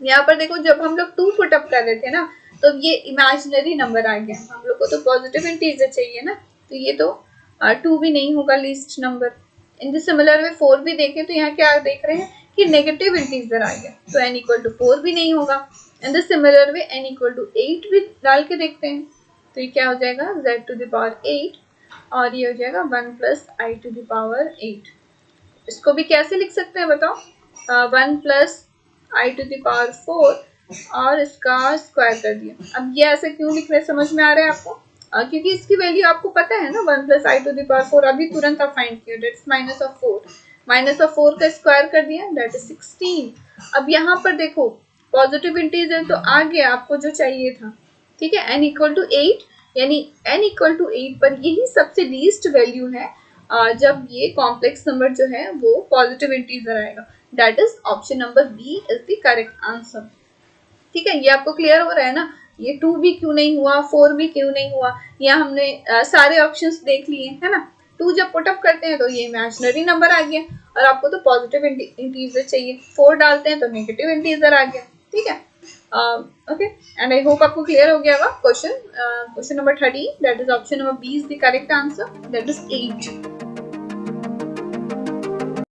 यहाँ पर देखो जब हम लोग 2 पुट अप कर रहे थे ना, तो ये इमेजिनरी नंबर आ गया, हम लोग को तो पॉजिटिव इंटीजर चाहिए ना, तो ये तो 2 भी नहीं होगा least number. In the similar वे 4 भी देखें तो यहाँ क्या देख रहे हैं कि नेगेटिव इंटीजर आ गया, तो n इक्वल टू 4 भी नहीं होगा। In the similar way n equal to 8 भी डाल के देखते हैं, तो ये क्या हो जाएगा z टू द पावर 8 और ये हो जाएगा 1 plus i to the power 8। इसको भी कैसे लिख सकते हैं बताओ, 1 plus i to the power 4 और इसका स्क्वायर कर दिया। अब ये ऐसे क्यों लिख रहे हैं समझ में आ रहा है आपको, क्योंकि इसकी वैल्यू आपको पता है ना 1 plus i to the power 4 अभी तुरंत आप फाइंड किया, दैट्स -4 का स्क्वायर कर दिया, दैट इज 16। अब यहाँ पर देखो पॉजिटिव इंटीजर तो आ गया आपको जो चाहिए था, ठीक है। n इक्वल टू 8 यानी n इक्वल टू 8 पर यही सबसे लीस्ट वैल्यू है जब ये कॉम्प्लेक्स नंबर जो है वो पॉजिटिव इंटीजर आएगा, that is option number B is the correct answer, ठीक है। ये आपको क्लियर हो रहा है ना, ये 2 भी क्यों नहीं हुआ, 4 भी क्यों नहीं हुआ, यहाँ हमने सारे ऑप्शंस देख लिए, है ना। 2 जब पुटअप करते हैं तो ये इमेजिनरी नंबर आ गया और आपको तो पॉजिटिव इंटीजर चाहिए, 4 डालते हैं तो नेगेटिव इंटीजर आ गया, ठीक है। ओके एंड आई होप आपको क्लियर हो गया होगा। Question number 30 that is option number B is the correct answer, that is 8।